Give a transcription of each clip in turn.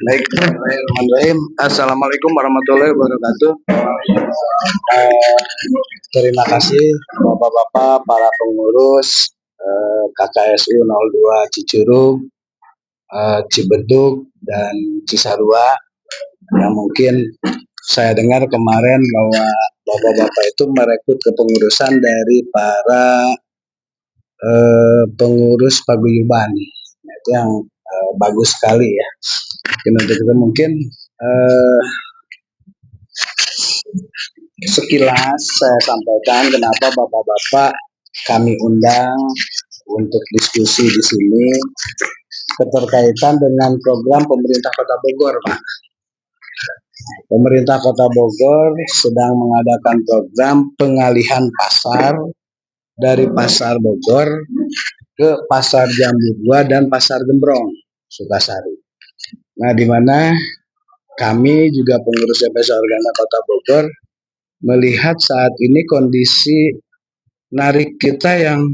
Baik, Bismillahirrahmanirrahim. Assalamualaikum warahmatullahi wabarakatuh. Terima kasih Bapak-Bapak para pengurus KKSU 02 Cicurug, Cibedug, dan Cisarua. Yang mungkin saya dengar kemarin bahwa Bapak-Bapak itu merekrut kepengurusan dari para pengurus paguyuban. Itu yang bagus sekali ya. Untuk itu mungkin sekilas saya sampaikan kenapa Bapak-Bapak kami undang untuk diskusi di sini keterkaitan dengan program pemerintah Kota Bogor, Pak. Pemerintah Kota Bogor sedang mengadakan program pengalihan pasar dari Pasar Bogor ke Pasar Jambu 2 dan Pasar Gembrong, Sukasari. Nah, di mana kami juga pengurus DPS Organda Kota Bogor melihat saat ini kondisi narik kita yang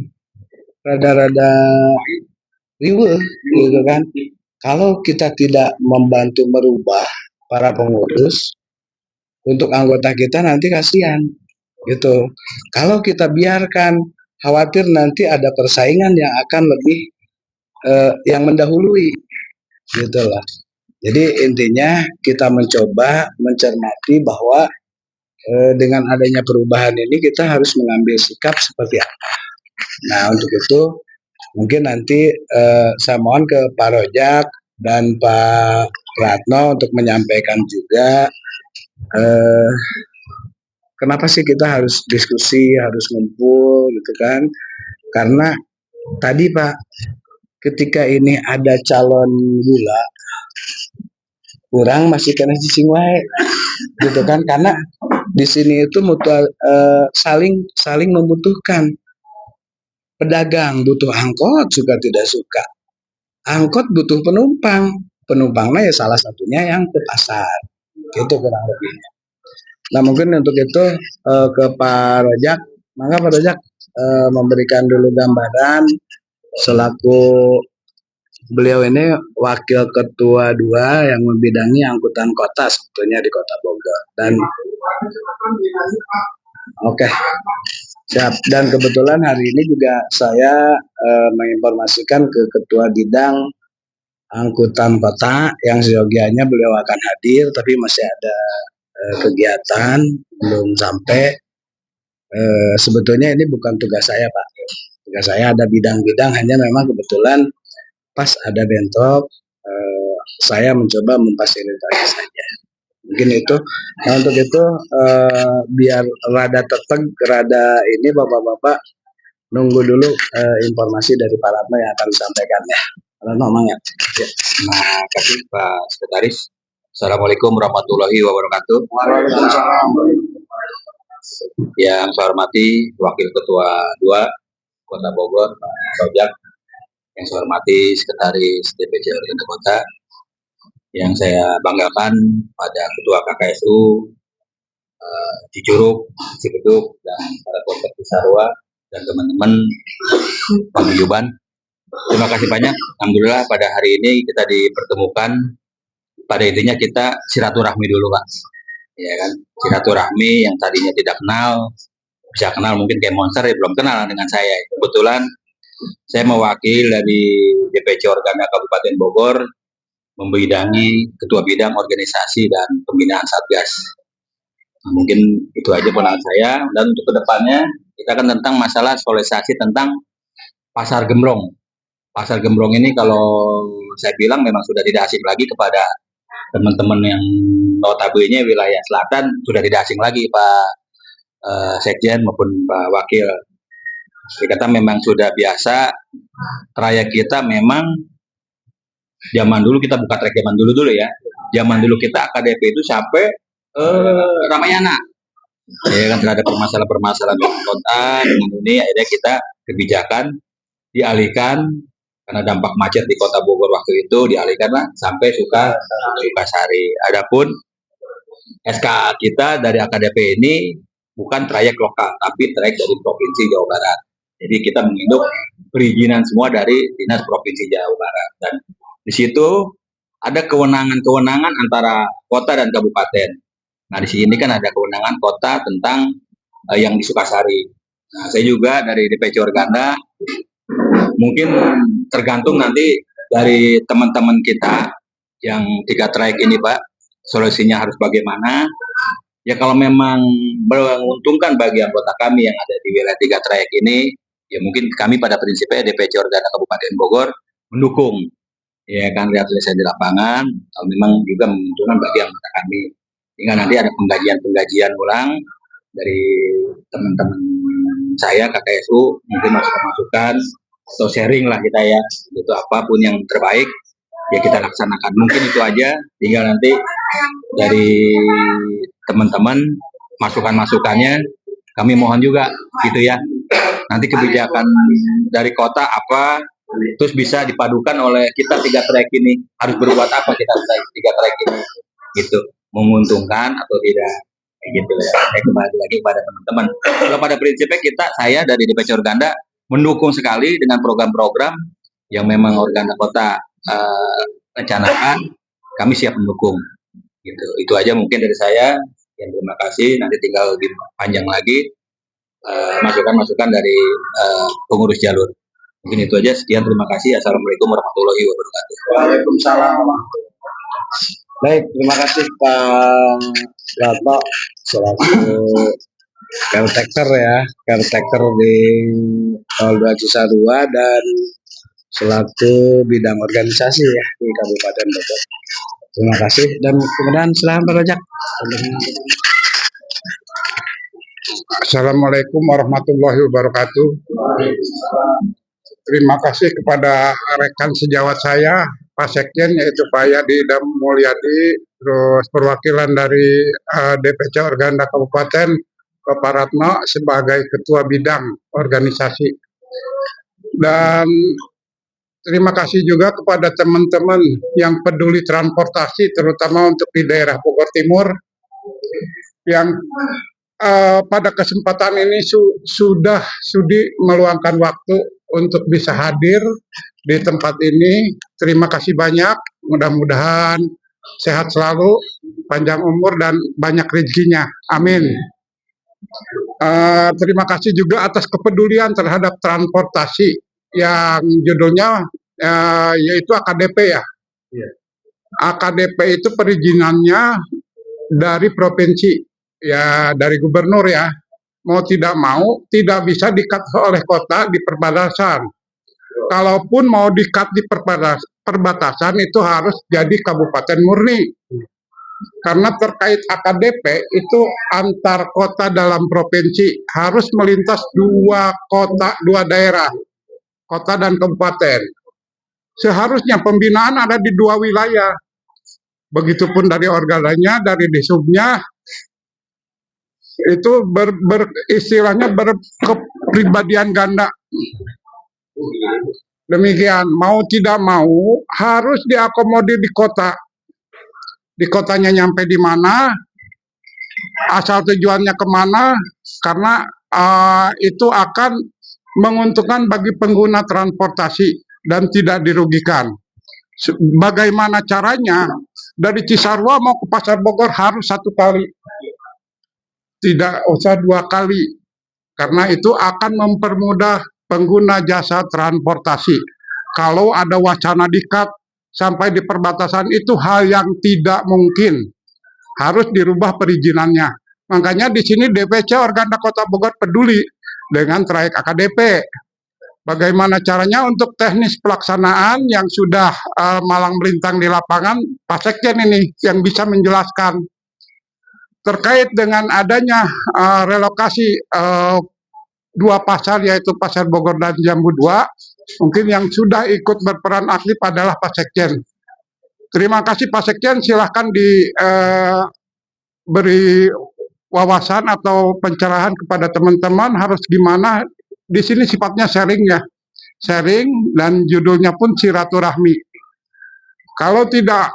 rada-rada riweuh gitu kan. Kalau kita tidak membantu merubah para pengurus, untuk anggota kita nanti kasihan gitu. Kalau kita biarkan, khawatir nanti ada persaingan yang akan lebih yang mendahului gitu loh. Jadi intinya kita mencoba mencermati bahwa dengan adanya perubahan ini kita harus mengambil sikap seperti apa. Nah, untuk itu mungkin nanti saya mohon ke Pak Rojak dan Pak Ratno untuk menyampaikan juga kenapa sih kita harus diskusi, harus ngumpul gitu kan. Karena tadi Pak, ketika ini ada calon gula, kurang masih kena cicing wae gitu kan, karena di sini itu mutual saling membutuhkan. Pedagang butuh angkot juga tidak suka, angkot butuh penumpang, penumpangnya ya salah satunya yang ke pasar gitu kurang lebihnya. Nah, mungkin untuk itu ke Pak Rojak, maka Pak Rojak memberikan dulu gambaran selaku beliau ini wakil ketua 2 yang membidangi angkutan kota sebetulnya di Kota Bogor. Dan oke, siap. Dan kebetulan hari ini juga saya menginformasikan ke ketua bidang angkutan kota yang seyogianya beliau akan hadir, tapi masih ada kegiatan belum sampai. Sebetulnya ini bukan tugas saya, Pak. Tugas saya ada bidang-bidang, hanya memang kebetulan pas ada bentrok, saya mencoba memfasilitasi saja. Mungkin itu. Nah, untuk itu biar rada teteg, rada ini Bapak-bapak nunggu dulu informasi dari Pak Ratno yang akan disampaikan ya. Ratno, ya. Terima kasih Pak Sekretaris. Assalamualaikum warahmatullahi wabarakatuh. Waalaikumsalam. Yang saya hormati Wakil Ketua 2 Kota Bogor, Pak Rojak. Yang saya hormati Sekretaris DPC Organda Kota. Yang saya banggakan pada Ketua KKSU Cicurug, Cibedug, dan para kelompok Cisarua dan teman-teman paguyuban. Terima kasih banyak. Alhamdulillah pada hari ini kita dipertemukan. Pada intinya kita silaturahmi dulu, Pak. Ya kan? Silaturahmi yang tadinya tidak kenal, bisa kenal mungkin kayak monster ya belum kenal dengan saya. Kebetulan saya mewakili dari DPC Organda Kabupaten Bogor, membidangi ketua bidang organisasi dan pembinaan Satgas. Nah, mungkin itu aja pandangan saya. Dan untuk kedepannya kita akan tentang masalah sosialisasi tentang Pasar Gembrong. Pasar Gembrong ini kalau saya bilang memang sudah tidak asing lagi kepada teman-teman yang notabene wilayah selatan, sudah tidak asing lagi Pak Sekjen maupun Pak Wakil. Kita memang sudah biasa, trayek kita memang zaman dulu kita buka trayek zaman dulu ya. Zaman dulu kita AKDP itu sampai Ramayana. Ya kan terhadap permasalahan-permasalahan kota dengan ini akhirnya kita kebijakan dialihkan karena dampak macet di Kota Bogor waktu itu dialihkanlah sampai Sukasari. Adapun SKA kita dari AKDP ini bukan trayek lokal, tapi trayek dari Provinsi Jawa Barat. Jadi kita menginduk perizinan semua dari Dinas Provinsi Jawa Barat. Dan Di situ ada kewenangan-kewenangan antara kota dan kabupaten. Nah, di sini kan ada kewenangan kota tentang yang di Sukasari. Nah, saya juga dari DPC Organda, mungkin tergantung nanti dari teman-teman kita yang 3 trayek ini, Pak, solusinya harus bagaimana. Ya kalau memang menguntungkan bagi anggota kami yang ada di wilayah 3 trayek ini, ya mungkin kami pada prinsipnya DPC Organda Kabupaten Bogor mendukung, ya kan, lihat di lapangan, kalau memang juga menguntungkan bagi anggota kami. Hingga nanti ada penggajian ulang dari teman-teman saya KKSU, mungkin masukan-masukan atau sharing lah kita ya, itu apapun yang terbaik ya kita laksanakan. Mungkin itu aja, tinggal nanti dari teman-teman masukan-masukannya kami mohon juga gitu ya. Nanti kebijakan dari kota apa, terus bisa dipadukan oleh kita 3 trayek ini, harus berbuat apa kita 3 trayek ini gitu, menguntungkan atau tidak gitu ya. Saya kembali lagi kepada teman-teman. Kalau pada prinsipnya saya dari DPC Organda mendukung sekali dengan program-program yang memang Organda Kota rencanakan, kami siap mendukung gitu. Itu aja mungkin dari saya. Yang terima kasih, nanti tinggal lebih panjang lagi masukan-masukan dari pengurus jalur. Mungkin itu aja, sekian, terima kasih. Assalamualaikum warahmatullahi wabarakatuh. Waalaikumsalam. Baik, terima kasih Pak Ratno selaku caretaker ya, caretaker di Tol 2 Cisarua dan selaku bidang organisasi ya di Kabupaten Bogor. Terima kasih dan kemudian silakan Pak Rojak. Assalamualaikum warahmatullahi wabarakatuh. Terima kasih kepada rekan sejawat saya, Pak Sekjen, yaitu Pak Yadi dan Mulyadi, terus perwakilan dari DPC Organda Kabupaten, Bapak Ratno sebagai Ketua Bidang Organisasi. Dan terima kasih juga kepada teman-teman yang peduli transportasi, terutama untuk di daerah Bogor Timur, yang pada kesempatan ini sudi meluangkan waktu untuk bisa hadir di tempat ini. Terima kasih banyak, mudah-mudahan sehat selalu, panjang umur dan banyak rezekinya, amin. Terima kasih juga atas kepedulian terhadap transportasi yang judulnya yaitu AKDP ya. AKDP itu perizinannya dari provinsi ya, dari gubernur ya. Mau tidak mau tidak bisa di-cut oleh kota di perbatasan. Kalaupun mau di-cut di perbatasan itu harus jadi kabupaten murni. Karena terkait AKDP itu antar kota dalam provinsi harus melintas 2 daerah, kota dan kabupaten. Seharusnya pembinaan ada di 2 wilayah. Begitupun dari organanya, dari disubnya, itu istilahnya berkepribadian ganda. Demikian, mau tidak mau harus diakomodir di kota. Di kotanya nyampe di mana, asal tujuannya kemana, karena itu akan menguntungkan bagi pengguna transportasi dan tidak dirugikan. Bagaimana caranya? Dari Cisarua mau ke Pasar Bogor harus 1 kali, tidak usah 2 kali, karena itu akan mempermudah pengguna jasa transportasi. Kalau ada wacana di-cut sampai di perbatasan itu hal yang tidak mungkin, harus dirubah perizinannya. Makanya di sini DPC Organda Kota Bogor peduli dengan trayek AKDP. Bagaimana caranya untuk teknis pelaksanaan yang sudah malang melintang di lapangan, Pak Sekjen ini yang bisa menjelaskan. Terkait dengan adanya relokasi 2 pasar, yaitu Pasar Bogor dan Jambu 2, mungkin yang sudah ikut berperan aktif adalah Pak Sekjen. Terima kasih Pak Sekjen, silahkan diberi wawasan atau pencerahan kepada teman-teman harus gimana. Di sini sifatnya sharing ya, sharing dan judulnya pun silaturahmi. Kalau tidak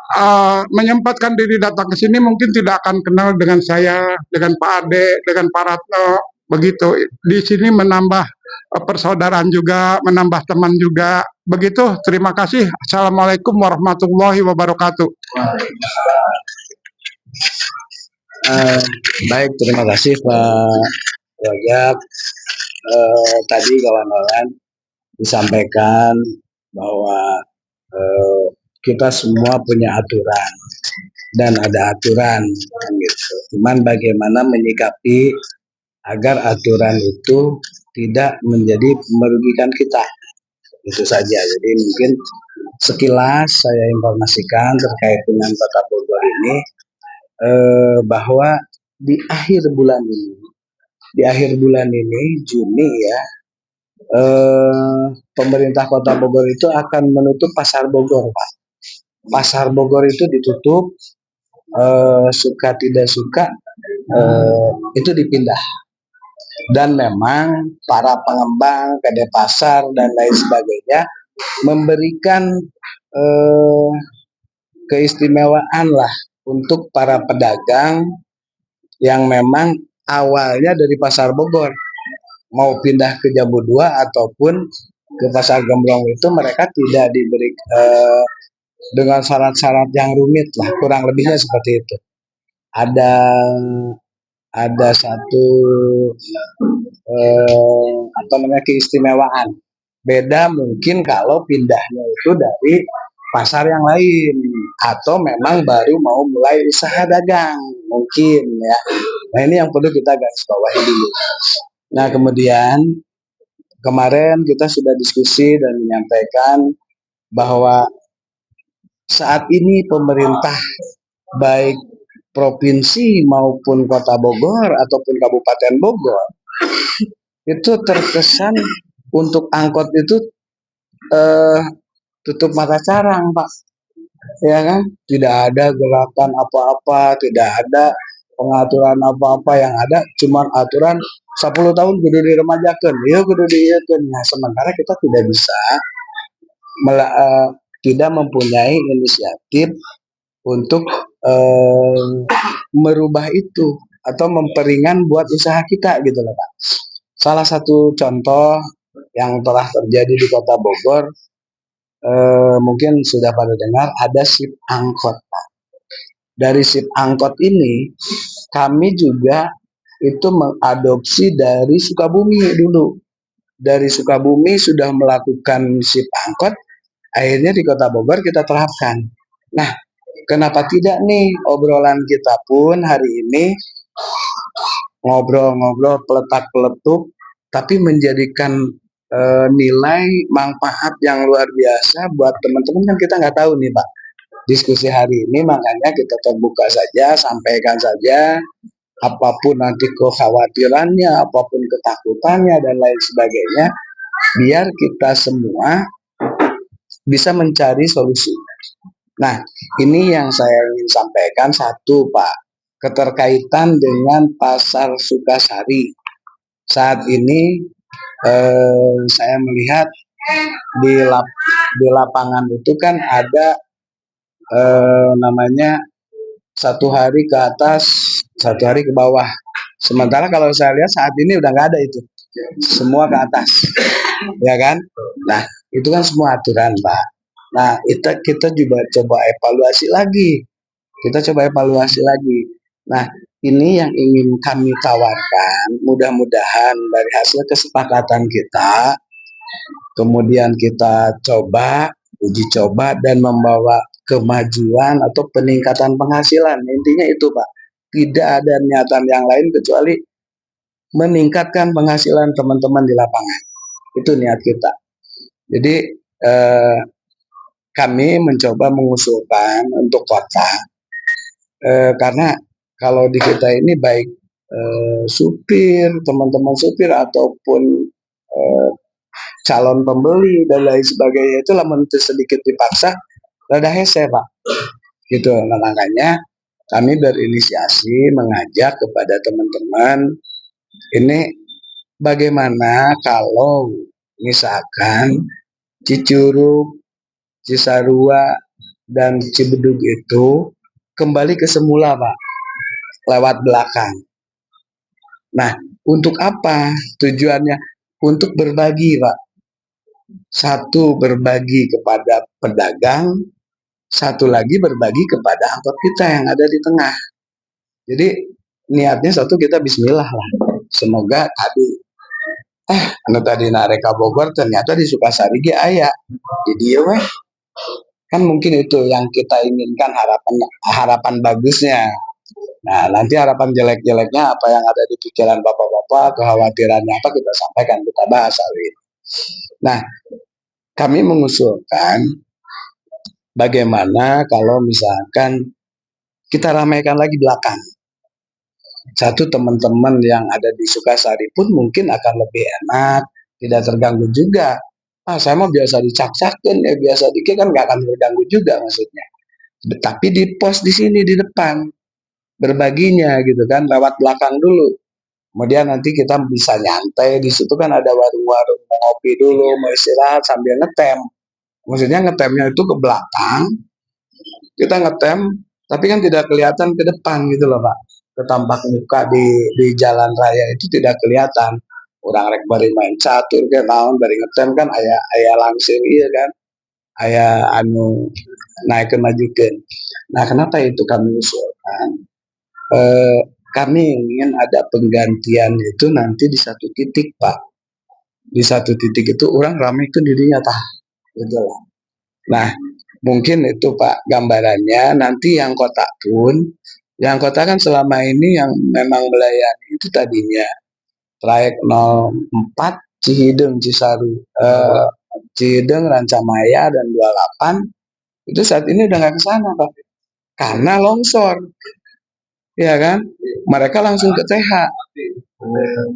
menyempatkan diri datang ke sini, mungkin tidak akan kenal dengan saya, dengan Pak Ade, dengan Pak Ratno, begitu. Di sini menambah persaudaraan juga, menambah teman juga. Begitu, terima kasih. Assalamualaikum warahmatullahi wabarakatuh. Baik, terima kasih Pak Rajab. Tadi kawan-kawan disampaikan bahwa kita semua punya aturan dan ada aturan kan gitu. Cuman bagaimana menyikapi agar aturan itu tidak menjadi merugikan kita, itu saja. Jadi mungkin sekilas saya informasikan terkait dengan Kota Bogor ini, bahwa di akhir bulan ini Juni ya, pemerintah Kota Bogor itu akan menutup Pasar Bogor, Pak. Pasar Bogor itu ditutup, suka tidak suka itu dipindah. Dan memang para pengembang, PD pasar dan lain sebagainya memberikan keistimewaan lah untuk para pedagang yang memang awalnya dari Pasar Bogor mau pindah ke Jambu 2 ataupun ke Pasar Gembrong, itu mereka tidak diberi dengan syarat-syarat yang rumit lah, kurang lebihnya seperti itu. Ada satu keistimewaan. Beda mungkin kalau pindahnya itu dari pasar yang lain atau memang baru mau mulai usaha dagang mungkin ya. Nah, ini yang perlu kita garis bawahi dulu. Nah, kemudian kemarin kita sudah diskusi dan menyampaikan bahwa saat ini pemerintah baik provinsi maupun Kota Bogor ataupun Kabupaten Bogor itu terkesan untuk angkot itu tutup mata carang, Pak. Ya kan? Tidak ada gerakan apa-apa, tidak ada pengaturan apa-apa, yang ada cuma aturan 10 tahun kudu diremajakeun, ya kudu dieukeun. Nah, sementara kita tidak bisa tidak mempunyai inisiatif untuk merubah itu atau memperingan buat usaha kita gitu loh, Pak. Salah satu contoh yang telah terjadi di Kota Bogor, mungkin sudah pada dengar, ada sip angkot, Pak. Dari sip angkot ini kami juga itu mengadopsi dari Sukabumi dulu. Dari Sukabumi sudah melakukan sip angkot, akhirnya di Kota Bogor kita terapkan. Nah, kenapa tidak nih obrolan kita pun hari ini ngobrol-ngobrol peletak-peletuk, tapi menjadikan nilai manfaat yang luar biasa buat teman-teman. Kan kita nggak tahu nih, Pak, diskusi hari ini, makanya kita terbuka saja, sampaikan saja apapun nanti kekhawatirannya, apapun ketakutannya dan lain sebagainya, biar kita semua bisa mencari solusi. Nah, ini yang saya ingin sampaikan. Satu, Pak, keterkaitan dengan Pasar Sukasari. Saat ini saya melihat di lapangan itu kan ada namanya 1 hari ke atas, 1 hari ke bawah. Sementara kalau saya lihat saat ini udah nggak ada itu, semua ke atas, ya kan? Nah, itu kan semua aturan, Pak. Nah, kita juga coba evaluasi lagi. Nah, ini yang ingin kami tawarkan. Mudah-mudahan dari hasil kesepakatan kita, kemudian kita coba, uji coba dan membawa kemajuan atau peningkatan penghasilan. Intinya itu, Pak. Tidak ada niatan yang lain kecuali meningkatkan penghasilan teman-teman di lapangan. Itu niat kita. Jadi kami mencoba mengusulkan untuk kota, karena kalau di kita ini baik supir, teman-teman supir ataupun calon pembeli dan lain sebagainya, itu lamun sedikit dipaksa rada hese, Pak, gitu. Nah, makanya kami berinisiasi mengajak kepada teman-teman ini, bagaimana kalau misalkan Cicurug, Cisarua dan Cibedug itu kembali ke semula, Pak, lewat belakang. Nah, untuk apa tujuannya? untuk berbagi, Pak. Satu berbagi kepada pedagang, satu lagi berbagi kepada angkot kita yang ada di tengah. Jadi niatnya satu, kita bismillah lah. Semoga tadi anu tadi nareka Bogor ternyata di Sukasari ge aya. Jadi ya weh, kan mungkin itu yang kita inginkan, harapan bagusnya. Nah, nanti harapan jelek-jeleknya apa yang ada di pikiran bapak-bapak, kekhawatirannya apa kita sampaikan, kita bahas hari ini. Nah, kami mengusulkan bagaimana kalau misalkan kita ramaikan lagi belakang. Satu, teman-teman yang ada di Sukasari pun mungkin akan lebih enak, tidak terganggu juga. Saya mau biasa dicak-cakin ya, biasa dikit kan nggak akan terganggu juga maksudnya. Tapi di pos di sini di depan berbaginya gitu kan, lewat belakang dulu. Kemudian nanti kita bisa nyantai di situ, kan ada warung-warung, mau ngopi dulu, mau istirahat sambil ngetem. Maksudnya ngetemnya itu ke belakang, kita ngetem, tapi kan tidak kelihatan ke depan gitu loh Pak. Ketampak muka di jalan raya itu tidak kelihatan. Orang rek bari main catur ke naon, bari ngetem kan aya langsung iya kan. Aya anu naik majukeun. Nah, kenapa itu kami usulkan? Kami ingin ada penggantian itu nanti di satu titik Pak. Di satu titik itu orang ramai itu dirinya tah gitu loh. Nah, mungkin itu Pak gambarannya. Nanti yang kota pun, yang kota kan selama ini yang memang melayani itu tadinya trayek 04 Cihideng Cisaru, Cihideng Rancamaya dan 28 itu saat ini udah nggak ke sana Pak, karena longsor, ya kan? Mereka langsung ke TH.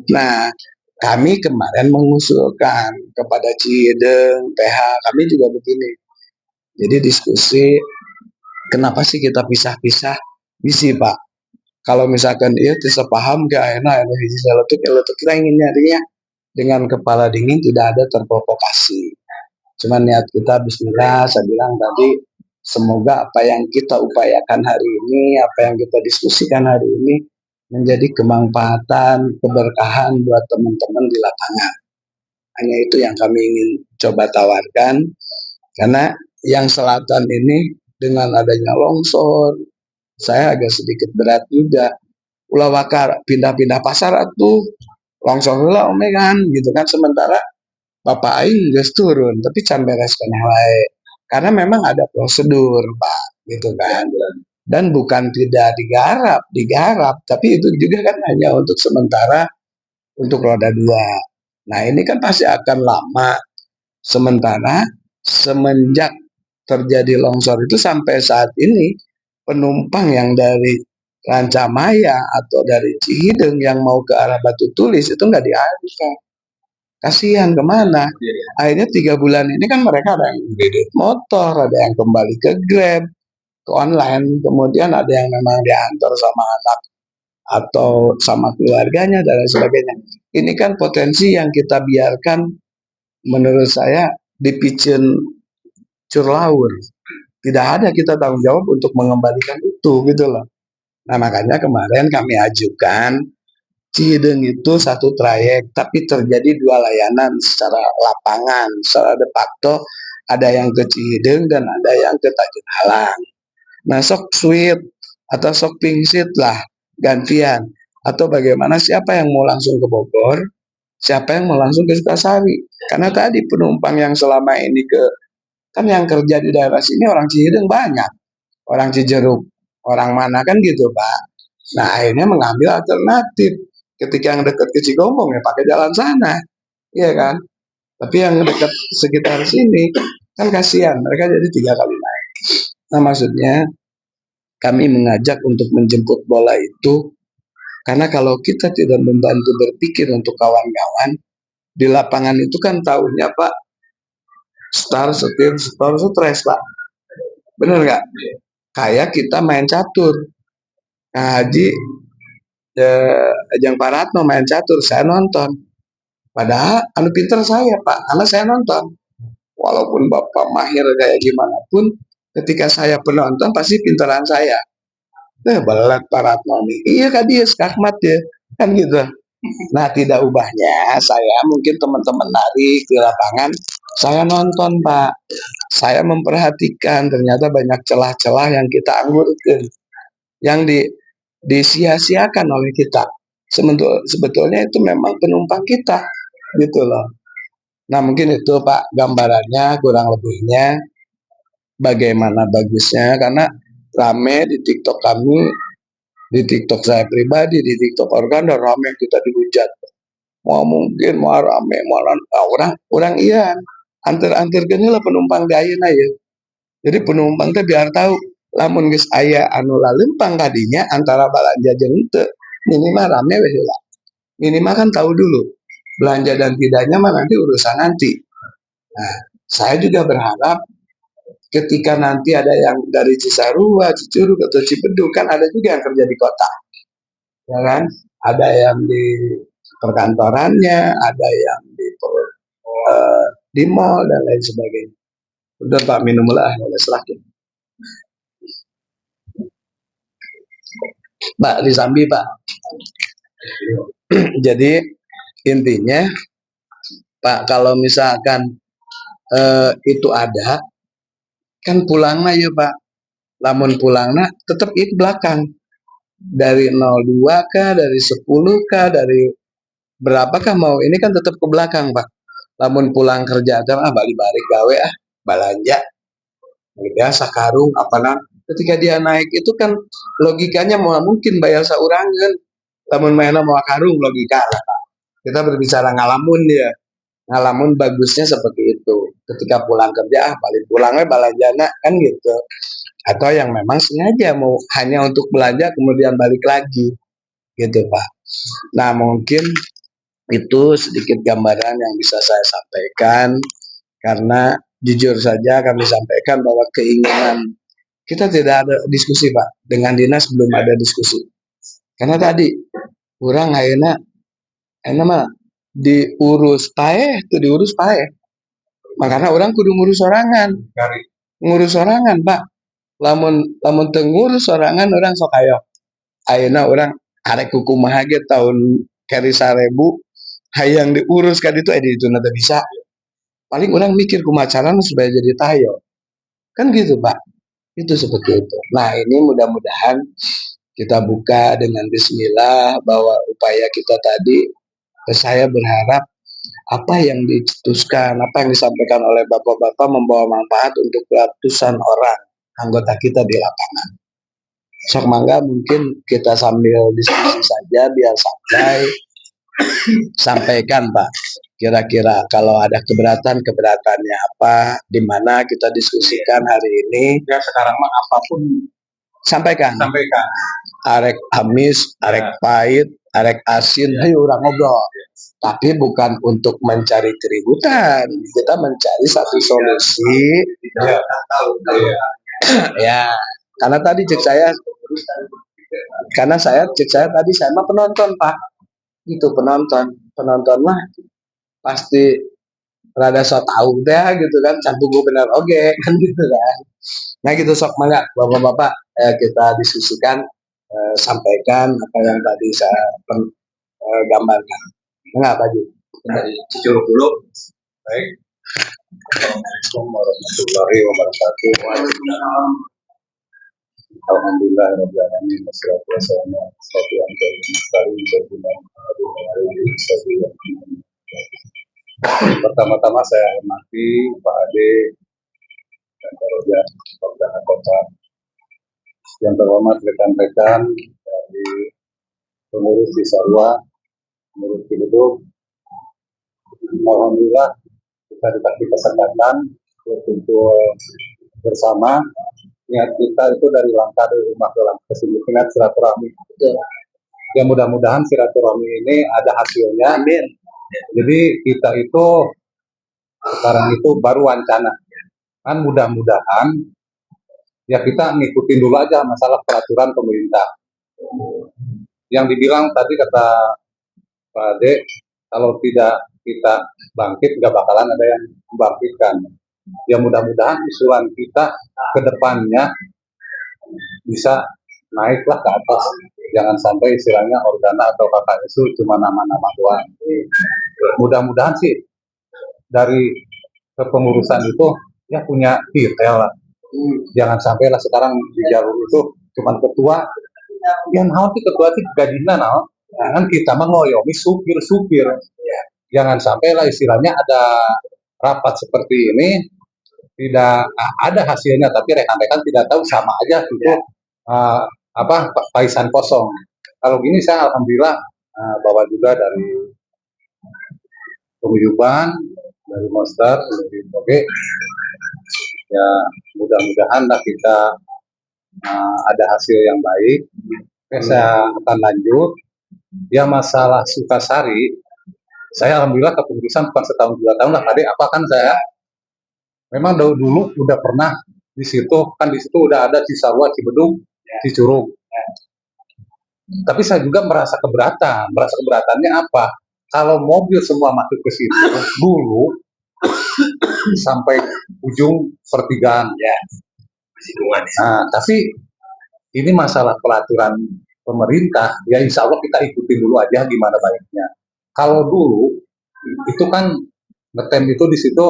Nah, kami kemarin mengusulkan kepada Cihideng, TH, kami juga begini. Jadi diskusi, kenapa sih kita pisah-pisah? Bisi Pak. Kalau misalkan iya bisa paham gak enak hiji seletuk kita ingin nyarinya dengan kepala dingin, tidak ada terprovokasi. Cuman niat kita bismillah, saya bilang tadi, semoga apa yang kita upayakan hari ini, apa yang kita diskusikan hari ini menjadi kemanfaatan, keberkahan buat teman-teman di lapangan. Hanya itu yang kami ingin coba tawarkan, karena yang selatan ini dengan adanya longsor, saya agak sedikit berat juga. Ulah wakar pindah-pindah pasar atuh, longsor heula omegan gitu kan, sementara Bapak aing geus turun, tapi can beres keneh wae. Karena memang ada prosedur, Pak, gitu kan. Dan bukan tidak digarap, tapi itu juga kan hanya untuk sementara, untuk roda 2. Nah, ini kan pasti akan lama. Sementara semenjak terjadi longsor itu sampai saat ini, penumpang yang dari Rancamaya atau dari Cihideng yang mau ke arah Batu Tulis itu nggak dialihkan. Kasihan kemana? Akhirnya 3 bulan ini kan mereka ada yang kredit motor, ada yang kembali ke Grab, ke online, kemudian ada yang memang diantar sama anak atau sama keluarganya dan lain sebagainya. Ini kan potensi yang kita biarkan, menurut saya dipicen curlaur. Tidak ada kita tanggung jawab untuk mengembalikan itu gitu loh. Nah, makanya kemarin kami ajukan Cihideng itu satu trayek, tapi terjadi 2 layanan secara lapangan, secara de facto ada yang ke Cihideng dan ada yang ke Tanjung Halang. Nah, sok sweet atau sok pingsit lah gantian. Atau bagaimana, siapa yang mau langsung ke Bogor, siapa yang mau langsung ke Sukasari. Karena tadi penumpang yang selama ini kan yang kerja di daerah sini orang Cihideng banyak, orang Cijeruk, orang mana kan gitu Pak. Nah, akhirnya mengambil alternatif. Ketika yang dekat ke Cigombong ya pakai jalan sana, iya kan. Tapi yang dekat sekitar sini kan kasihan, mereka jadi 3 kali naik. Nah, maksudnya kami mengajak untuk menjemput bola itu, karena kalau kita tidak membantu berpikir untuk kawan-kawan di lapangan itu kan tahunya Pak, star, setir, setor, stres Pak. Bener nggak? Kayak kita main catur. Nah, Haji Ajang Paratno main catur, saya nonton. Padahal anu pinter saya Pak, karena saya nonton. Walaupun Bapak mahir kayak gimana pun, ketika saya penonton pasti pinteran saya. Belat Paratno nih. Iya Kak dia skakmat ya, kan gitu. Nah, tidak ubahnya saya mungkin teman-teman lari di lapangan, saya nonton Pak. Saya memperhatikan ternyata banyak celah-celah yang kita anggurin, yang disia-siakan oleh kita. Sebetulnya itu memang penumpang kita, gitu loh. Nah, mungkin itu Pak gambarannya, kurang lebihnya bagaimana bagusnya, karena rame di TikTok kami, di TikTok saya pribadi, di TikTok organ, dan rame kita dihujat. Mau mungkin mau rame, mau orang iya, antar lah penumpang gaya ya. Jadi penumpang teh biar tahu, lamun geus aya anu lalempang kadinya antara balanja jeung teu, minimal rame we heula. Minimal kan tahu dulu belanja dan tidaknya mah nanti urusan nanti. Nah, saya juga berharap ketika nanti ada yang dari Cisarua, Cicurug atau Cipedug, kan ada juga yang kerja di kota, ya kan? Ada yang di perkantorannya, ada yang di mall dan lain sebagainya. Udah Pak, minum lah, oleh selakin. Pak, disambi Pak. Jadi intinya Pak, kalau misalkan itu ada, kan pulangnya ya Pak. Lamun pulangnya tetap itu belakang. Dari 02 kah, dari 10 kah, dari berapakah mau ini kan tetap ke belakang Pak. Lamun pulang kerja balik-balik gawe balanja. Biasa karung apanan. Ketika dia naik itu kan logikanya mau mungkin bayar saurangan. Lamun mainnya mau karung logika lah Pak. Kita berbicara ngalamun dia. Ngalamun bagusnya seperti itu. Ketika pulang kerja balik pulangnya balanjana kan gitu. Atau yang memang sengaja mau hanya untuk belanja kemudian balik lagi gitu Pak. Nah, mungkin itu sedikit gambaran yang bisa saya sampaikan, karena jujur saja kami sampaikan bahwa keinginan kita tidak ada diskusi Pak, dengan dinas belum ada diskusi, karena tadi kurang ayeuna mah diurus pae tuh diurus pae, makanya orang kudu ngurus sorangan Pak. Lamun teu ngurus sorangan orang sok ayo ayeuna orang arek kukumaha ge tahun keri 1000 hayang diurus kan itu itu nanti bisa, paling orang mikir kumacaran supaya jadi tayo kan gitu Pak, itu seperti itu. Nah, ini mudah-mudahan kita buka dengan bismillah bahwa upaya kita tadi, saya berharap apa yang dicetuskan, apa yang disampaikan oleh bapak-bapak membawa manfaat untuk ratusan orang anggota kita di lapangan. Sok mangga mungkin kita sambil diskusi saja biar santai. Sampaikan Pak, kira-kira kalau ada keberatannya apa, di mana kita diskusikan hari ini. Ya sekarang mah apapun Sampaikan. Arek amis, arek pahit, arek asin, ayo orang ngobrol. Tapi bukan untuk mencari keributan, kita mencari satu solusi. Ya, karena tadi cek saya tadi saya mah penonton Pak, itu penonton mah pasti rada sok tahu deh gitu kan, cantu gue benar oke kan gitu kan. Nah gitu sok mangga bapak-bapak kita diskusikan, sampaikan apa yang tadi saya gambarkan. Enggak Pak Ji? Dari Cicurug dulu. Baik. Assalamualaikum warahmatullahi wabarakatuh. Alhamdulillah rabbil alamin wassalatu wassalamu ala asyrofil anbiya'i wal mursalin. Pertama-tama saya hormati Pak Ade dan Roja Pemda Kota, yang terhormat rekan-rekan dari pengurus Cisarua, pengurus Cipedug. Alhamdulillah kita dikasih kesempatan berkumpul bersama. Niat kita itu dari langkah dari rumah ke langkah kesini, niat silaturahmi. Ya mudah-mudahan silaturahmi ini ada hasilnya. Amin. Jadi kita itu sekarang itu baru wacana. Kan mudah-mudahan ya kita ngikutin dulu aja masalah peraturan pemerintah. Yang dibilang tadi kata Pak Ade, kalau tidak kita bangkit nggak bakalan ada yang membangkitkan. Ya mudah-mudahan usulan kita ke depannya bisa naiklah ke atas. Jangan sampai istilahnya Organa atau kakak itu cuma nama-nama doang. Mudah-mudahan sih dari kepengurusan itu ya punya detail lah. Jangan sampai lah sekarang di jalur itu cuma ketua, yang nanti ketua itu gajinya nah, kan kita mah ngoyomi supir. Jangan sampai lah istilahnya ada rapat seperti ini tidak ada hasilnya, tapi rekan-rekan tidak tahu, sama aja gitu. Paisan kosong. Kalau gini saya alhamdulillah bawa juga dari pemuyuban, dari Monster, dari Oke. Ya mudah-mudahan lah kita ada hasil yang baik. Oke, saya akan lanjut. Ya masalah Sukasari, saya alhamdulillah kepengurusan bukan setahun 2 tahun lah tadi. Apa kan saya memang dulu udah pernah di situ, kan di situ udah ada Cisarua, Cibedung, Cicurug. Tapi saya juga merasa keberatan. Keberatannya apa? Kalau mobil semua masuk ke situ dulu sampai ujung pertigaan. Ya. Nah, tapi ini masalah peraturan pemerintah. Ya insya Allah kita ikuti dulu aja gimana baiknya. Kalau dulu itu kan ngetem itu di situ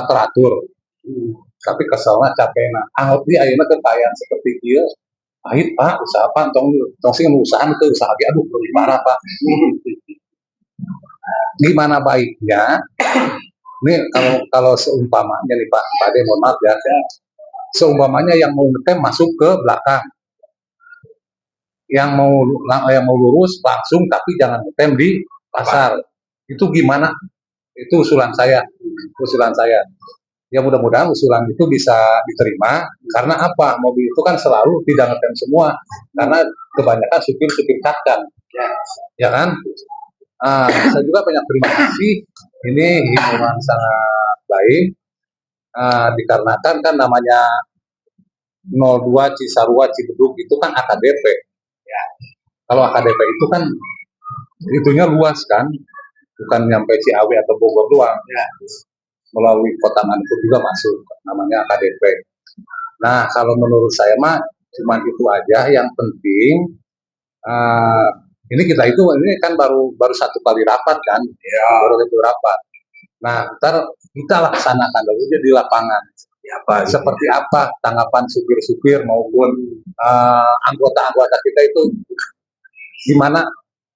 teratur. Tapi kesalnya capek. Nah, anggot dia akhirnya kekayaan seperti dia. Pahit pak, usaha apa? Tong sih usaha itu usaha dia, aduh lebih parah pak. Gimana baiknya? Nih kalau seumpamanya nih Pak Ade, mohon maaf ya, seumpamanya yang mau ngetem masuk ke belakang, yang mau lurus langsung, tapi jangan ngetem di pasar. Itu gimana? Itu usulan saya. Ya mudah-mudahan usulan itu bisa diterima, karena apa? Mobil itu kan selalu tidak ngetem semua, karena kebanyakan supir-supir kadang, ya kan? Saya juga banyak terima kasih. Ini himbauan sangat baik, dikarenakan kan namanya 02 Cisarua Cibedug itu kan AKDP. Ya. Kalau AKDP itu kan itunya luas kan, bukan nyampe Ciawi atau Bogor doang. Ya. Melalui Kota Manado juga masuk, namanya AKDP. Nah, kalau menurut saya mah cuma itu aja. Yang penting ini kan baru satu kali rapat kan, ya. Baru itu rapat. Nah, ntar kita laksanakan dulu di lapangan. Seperti apa tanggapan supir-supir maupun anggota-anggota kita itu, gimana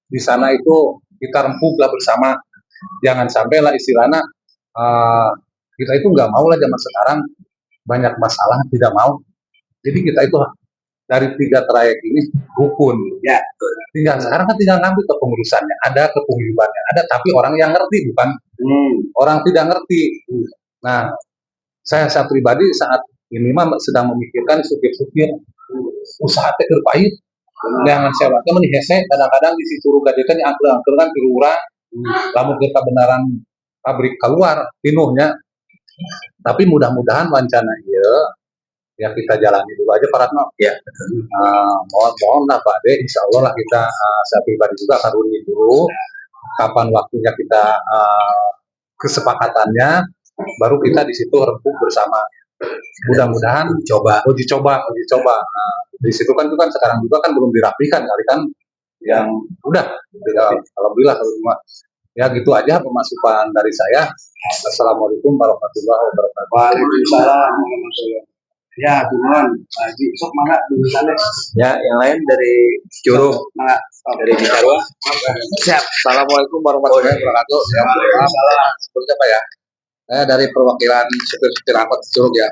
di sana itu kita rempuklah bersama. Jangan sampai lah istilahnya kita itu nggak mau lah zaman sekarang banyak masalah tidak mau. Jadi kita itu dari 3 trayek ini rukun. Ya. Tinggal sekarang kan tinggal ngambil kepengurusannya, ada kepemimpinan, ada, tapi orang yang ngerti, bukan orang tidak ngerti. Nah, saya pribadi saat ini mah sedang memikirkan supir-supir usaha teh terpahit. Jangan sewa teh meni hese, kadang-kadang di situ gade teh diangkel-angkel kan di lurah. Lamun kita benaran pabrik keluar pinuhnya. Tapi mudah-mudahan wancana ya kita jalani dulu aja Paratno. Ya. Mohon lah Pak De, insya Allah lah kita, saya pribadi juga akan running dulu kapan waktunya kita kesepakatannya, baru kita di situ rempuk bersama. Mudah-mudahan uji coba. Di situ kan itu kan sekarang juga kan belum dirapikan kali kan, yang udah alhamdulillah semua. Ya gitu aja pemasukan dari saya. Assalamualaikum warahmatullahi wabarakatuh. Waalaikumsalam. Ya, Tuhan, Haji, sok mana tulisannya? Ya, yang lain dari Curug, dari Cisarua. Siap. Assalamualaikum warahmatullahi wabarakatuh. Seperti apa ya? Saya dari perwakilan supir-supir angkot Curug ya.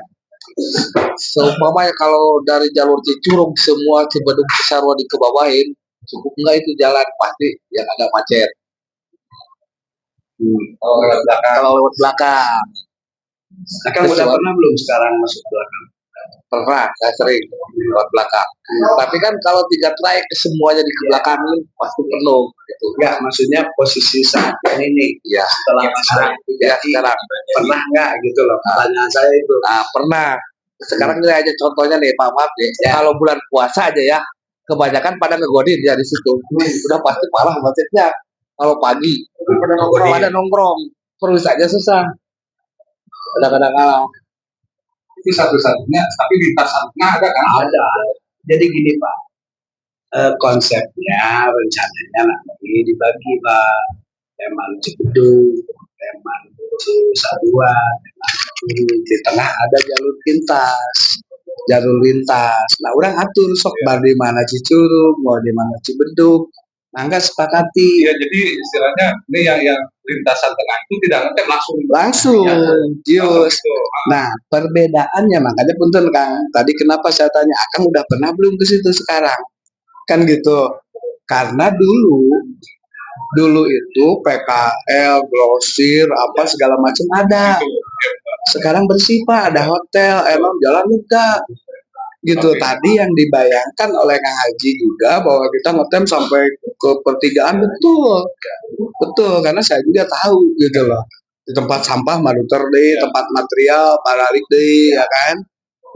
Seumpamanya kalau dari jalur Cicurug semua Cibedug Cisarua dikebawahin, cukup enggak itu jalan pasti yang ada macet. Kalau lewat belakang. Akan udah pernah belum sekarang masuk belakang? Pernah, saya sering lewat belakang. Tapi kan kalau 3 trayek semuanya di belakangin pasti penuh. Gitu. Ya, maksudnya posisi saat ini ya, setelah masalah itu ya, sekarang pernah nggak gitu loh? Pertanyaan saya itu. Pernah. Sekarang ini aja contohnya nih, Pak maaf nih. Ya. Kalau bulan puasa aja ya, kebanyakan pada ngegodin ya di situ. Udah pasti parah macetnya. Kalau pagi pada nongkrong, terus aja susah. Kadang-kadang kalah. Itu satu-satunya, tapi di tas satunya ada kan? Ada. Jadi gini Pak, Konsepnya rencananya nanti dibagi Pak, Teman Cibeduk, Teman Cisarua, Teman Curug. Di tengah ada jalur lintas. Nah, orang atur sok bar di mana Cicurug, mau di mana Cibeduk. Nah, enggak sepakati. Ya, jadi istilahnya ini yang lintasan tengah itu tidak ngetem langsung. Langsung, Yus. Gitu. Nah, perbedaannya makanya punten Kang. Tadi kenapa saya tanya, Akang udah pernah belum ke situ sekarang? Kan gitu. Karena dulu itu PKL, grosir, apa segala macam ada. Sekarang bersih Pak, ada hotel, emang jalan lega. Gitu. Oke. Tadi yang dibayangkan oleh Kang Haji juga bahwa kita ngetem sampai ke pertigaan, betul. Betul, karena saya juga tahu gitu loh. Di tempat sampah manuter deh, tempat material paralik deh, ya kan.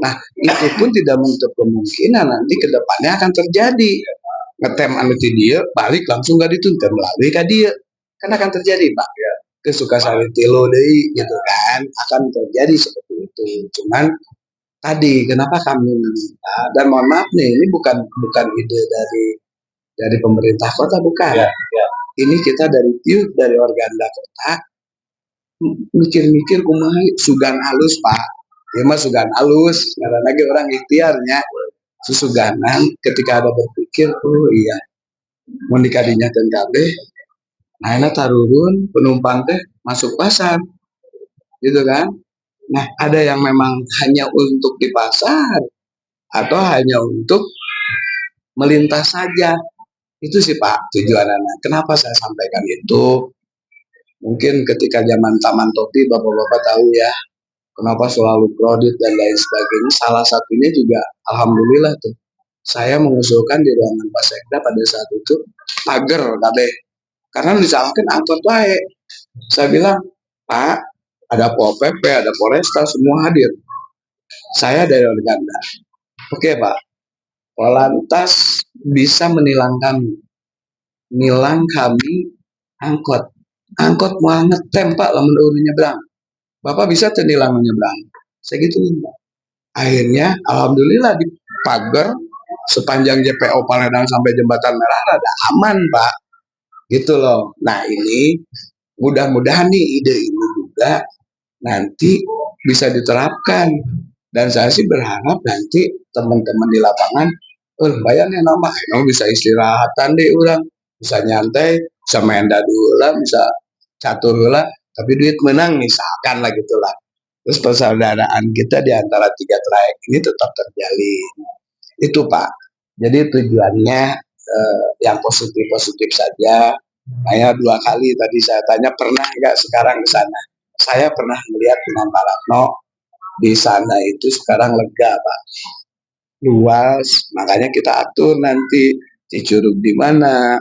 Nah, itu pun tidak menutup kemungkinan nanti ke depannya akan terjadi. Ngetem anu ti dieu, balik langsung gak dituntut melalui ka dieu. Kan akan terjadi, Pak. Ke Sukasari tilu deui gitu kan, akan terjadi seperti itu. Cuman tadi kenapa kami meminta, dan mohon maaf nih, ini bukan ide dari pemerintah kota, bukan. Ini kita dari organda kota mikir-mikir kumaha sugan halus Pak. Ya mah sugan halus, karena lagi orang ikhtiarnya susuganan ketika ada berpikir, oh iya, mau dikadinya kabeh, nah enak tarurun penumpang teh masuk pasar, gitu kan. Nah ada yang memang hanya untuk di pasar atau hanya untuk melintas saja. Itu sih Pak tujuan anak. Kenapa saya sampaikan itu? Mungkin ketika zaman Taman Topi bapak-bapak tahu ya, kenapa selalu kredit dan lain sebagainya. Salah satunya juga alhamdulillah tuh. Saya mengusulkan di ruangan Pak Sekda pada saat itu pagar kabeh. Karena misalkan angkot baik. Saya bilang, Pak, ada Pol PP, ada Polresta, semua hadir. Saya dari organda. Oke Pak, Polantas bisa menilang kami. Nilang kami angkot. Angkot mau ngetem Pak, lamun urun nyebrang. Bapak bisa tenilang nyebrang. Saya gitu Pak. Akhirnya alhamdulillah di pagar sepanjang JPO Paledang sampai Jembatan Merah ada aman Pak, gitu loh. Nah ini mudah-mudahan nih ide ini juga nanti bisa diterapkan, dan saya sih berharap nanti teman-teman di lapangan bayarnya nambah, bisa istirahatan deh orang, bisa nyantai, bisa main dadula, bisa catur lah, tapi duit menang misalkan lah gitulah. Terus persaudaraan kita di antara tiga trayek ini tetap terjalin. Itu Pak. Jadi tujuannya yang positif-positif saja. Saya 2 kali tadi saya tanya pernah nggak sekarang di sana. Saya pernah melihat dengan Pak Ratno di sana itu sekarang lega Pak. Luas, makanya kita atur nanti Cicurug di mana,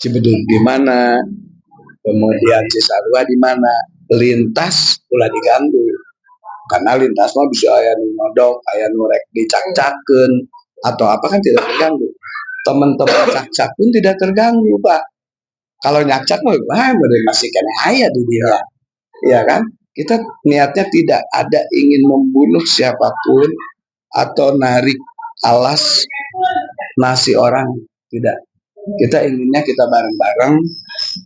Cibeduk di mana, kemudian Cisarua di mana, lintas ulah diganggu. Karena lintas mah bisa aya nu nodok, aya nu rek dicak-cakeun atau apa kan tidak terganggu. Teman-teman cak-cak pun tidak terganggu, Pak. Kalau nyacak mah masih kena aya di dia. Ya kan? Kita niatnya tidak ada ingin membunuh siapapun atau narik alas nasi orang, tidak. Kita inginnya kita bareng-bareng,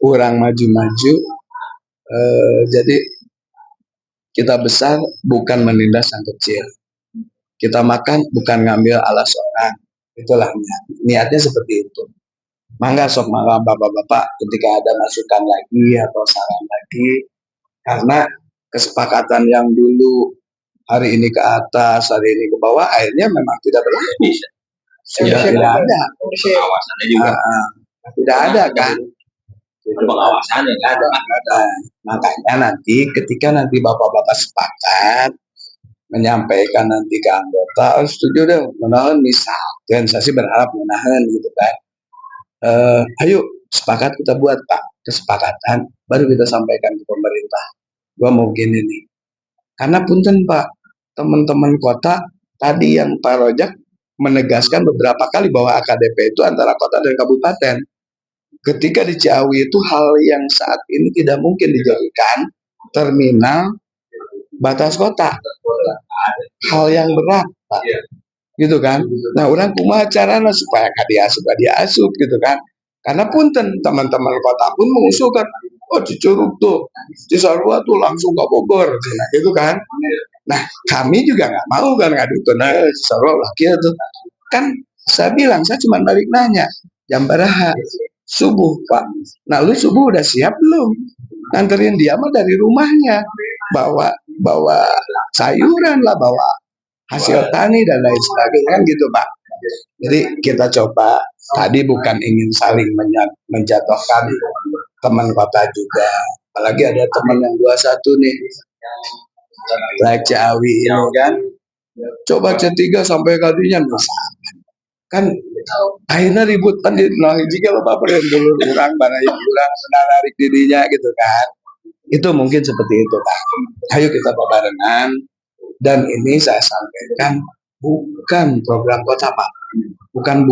kurang maju-maju. Jadi kita besar bukan menindas yang kecil. Kita makan bukan ngambil alas orang. Itulah niatnya seperti itu. Mangga sok mangga bapak-bapak ketika ada masukan lagi atau saran lagi, karena kesepakatan yang dulu hari ini ke atas, hari ini ke bawah, akhirnya memang tidak berlaku. Sudah tidak ada. Pengawasannya juga. Tidak ada kan? Pengawasannya nggak ada. Makanya nanti ketika nanti bapak-bapak sepakat menyampaikan nanti ke anggota, setuju deh, menahan misalkan, saya sih berharap menahan gitu kan. Ayo sepakat kita buat Pak kesepakatan, baru kita sampaikan ke pemerintah. Gua mau gini nih, karena punten Pak, teman-teman kota tadi yang Pak Rojak menegaskan beberapa kali bahwa AKDP itu antara kota dan kabupaten. Ketika di Ciawi itu hal yang saat ini tidak mungkin dijadikan terminal batas kota. Hal yang berat Pak. gitu kan. Nah orang kumaha carana supaya diasup gitu kan, karena punten teman-teman kota pun mengusulkan, oh Cicurug tuh Cisarua tuh langsung ke Bogor nah, gitu kan. Nah kami juga nggak mau kan ngadu tuh nah Cisarua laki tuh kan. Saya bilang saya cuma balik nanya jam berapa subuh Pak. Nah lu subuh udah siap belum? Nganterin dia mah dari rumahnya, bawa bawa sayuran lah, bawa hasil tani dan lain sebagainya kan gitu Pak. Jadi kita coba tadi bukan ingin saling menjatuhkan teman kota juga, apalagi ada teman yang 21 nih like Ciawi ini kan, coba C3 sampai kadinya kan akhirnya ribut kan di nah jika lo baper yang dulu orang mana yang orang menarik dirinya gitu kan. Itu mungkin seperti itu Pak. Ayo kita barengan, dan ini saya sampaikan bukan program kota Pak, bukan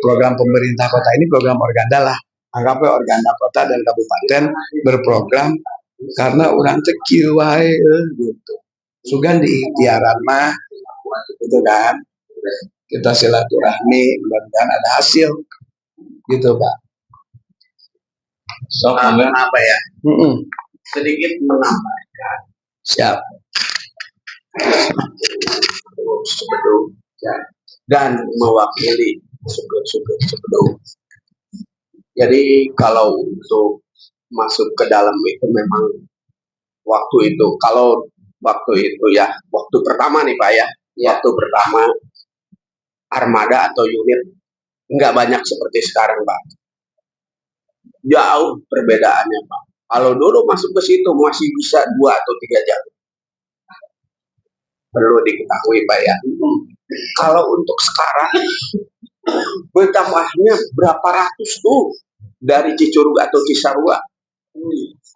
program pemerintah kota, ini program Organda lah, anggapnya Organda kota dan kabupaten berprogram karena orang cekil wae gitu sugan diikhtiaran mah gitu kan, kita silaturahmi mudah-mudahan ada hasil gitu Pak. So, apa ya? Sedikit menambahkan. Siap. Sebedung ya, dan mewakili suku-suku Sebedung. Jadi kalau untuk masuk ke dalam itu memang waktu itu, kalau waktu itu ya, waktu pertama nih Pak ya, waktu pertama armada atau unit nggak banyak seperti sekarang Pak. Jauh perbedaannya Pak. Kalau dulu masuk ke situ masih bisa 2 atau 3 jam. Perlu diketahui Pak ya. Kalau untuk sekarang bertambahnya berapa ratus tuh dari Cicurug atau Cisarua.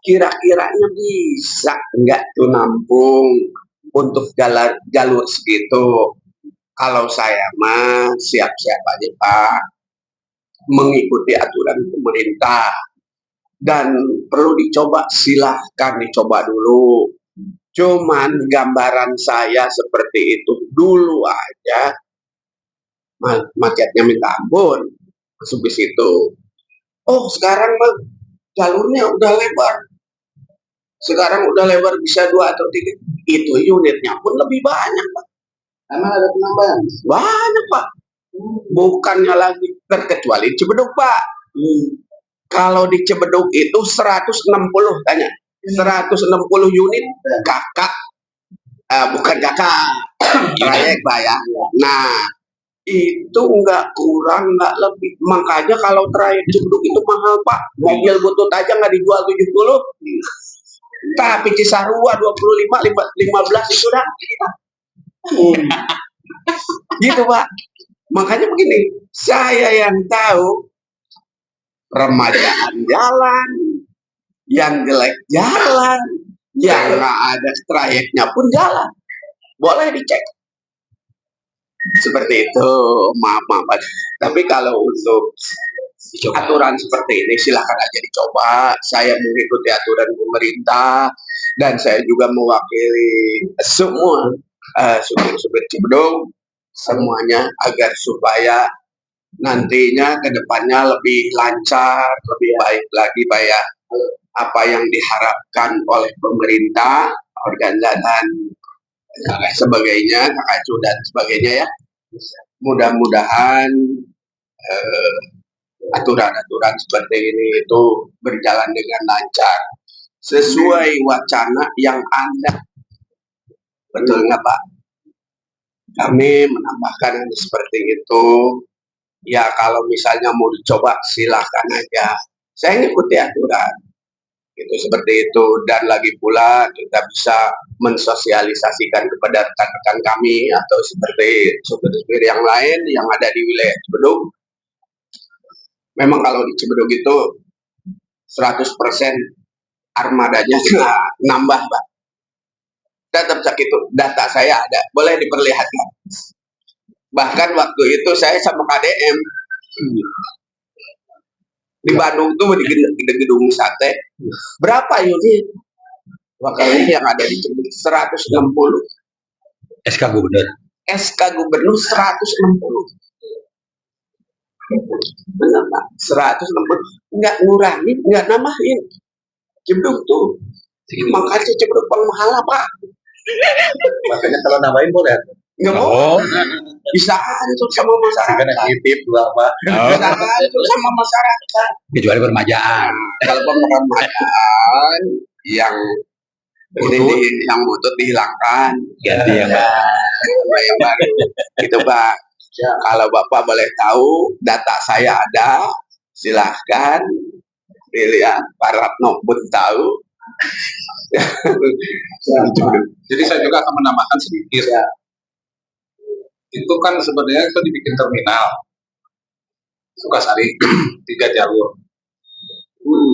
Kira-kiranya bisa nggak tuh nampung untuk jalur segitu. Kalau saya mah siap-siap aja Pak mengikuti aturan pemerintah, dan perlu dicoba silahkan dicoba dulu. Cuman gambaran saya seperti itu dulu aja macetnya minta ampun masuk di situ. Oh sekarang mah jalurnya udah lebar. Sekarang udah lebar bisa 2 atau 3. Itu unitnya pun lebih banyak Pak. Emang ada penambahan? Banyak Pak. Bukannya lagi terkecuali Cibedug Pak. Kalau di Cibedug itu 160 tanya. 160 unit kakak. Bukan kakak. Trayek Pak ya. Nah itu nggak kurang nggak lebih, makanya kalau trayek Cibedug itu mahal Pak, mobil butut aja nggak dijual 70, tapi Cisarua 25 15 itu dah gitu Pak. Makanya begini, saya yang tahu remajaan jalan, yang jelek jalan, yang nggak ada trayeknya pun jalan, boleh dicek. Seperti itu, maaf. Tapi kalau untuk aturan seperti ini silahkan aja dicoba. Saya mengikuti aturan pemerintah dan saya juga mewakili semua supir Cibedung semuanya agar supaya nantinya ke depannya lebih lancar, lebih baik lagi Pak ya. Apa yang diharapkan oleh pemerintah, organda dan sebagainya, KKCU dan sebagainya ya. Mudah-mudahan aturan-aturan seperti ini itu berjalan dengan lancar sesuai wacana yang ada. Betul nggak Pak? Kami menambahkan yang seperti itu. Ya kalau misalnya mau dicoba silahkan aja. Saya ngikuti aturan. Itu seperti itu, dan lagi pula kita bisa mensosialisasikan kepada rekan-rekan kami atau seperti supir-supir yang lain yang ada di wilayah Cibedug. Memang kalau di Cibedug itu 100% armadanya nambah Pak. Tetap itu data saya ada, boleh diperlihatkan. Bahkan waktu itu saya sama KDM di Bandung tuh di gedung sate, berapa unit wakilnya yang ada di Cibedug? 160. SK Gubernur. SK Gubernur 160. Benar Pak, 160. Nggak ngurangin, nggak namahin. Jeblok tuh. Makanya jeblok pengmahala Pak. Makanya kalau nambahin boleh. Nggak mau. Bisa hancur sama masyarakat. Titip apa? Bisa hancur sama masyarakat. Kecuali permajaan. Kalau permajaan yang yang butut dihilangkan, Ganti yang yang baru. Itu Pak. Kalau Bapak boleh tahu, data saya ada, silahkan dilihat. Pak Ratno pun tahu. Jadi saya juga akan menambahkan sedikit. Itu kan sebenarnya itu dibikin terminal Sukasari 3 jalur.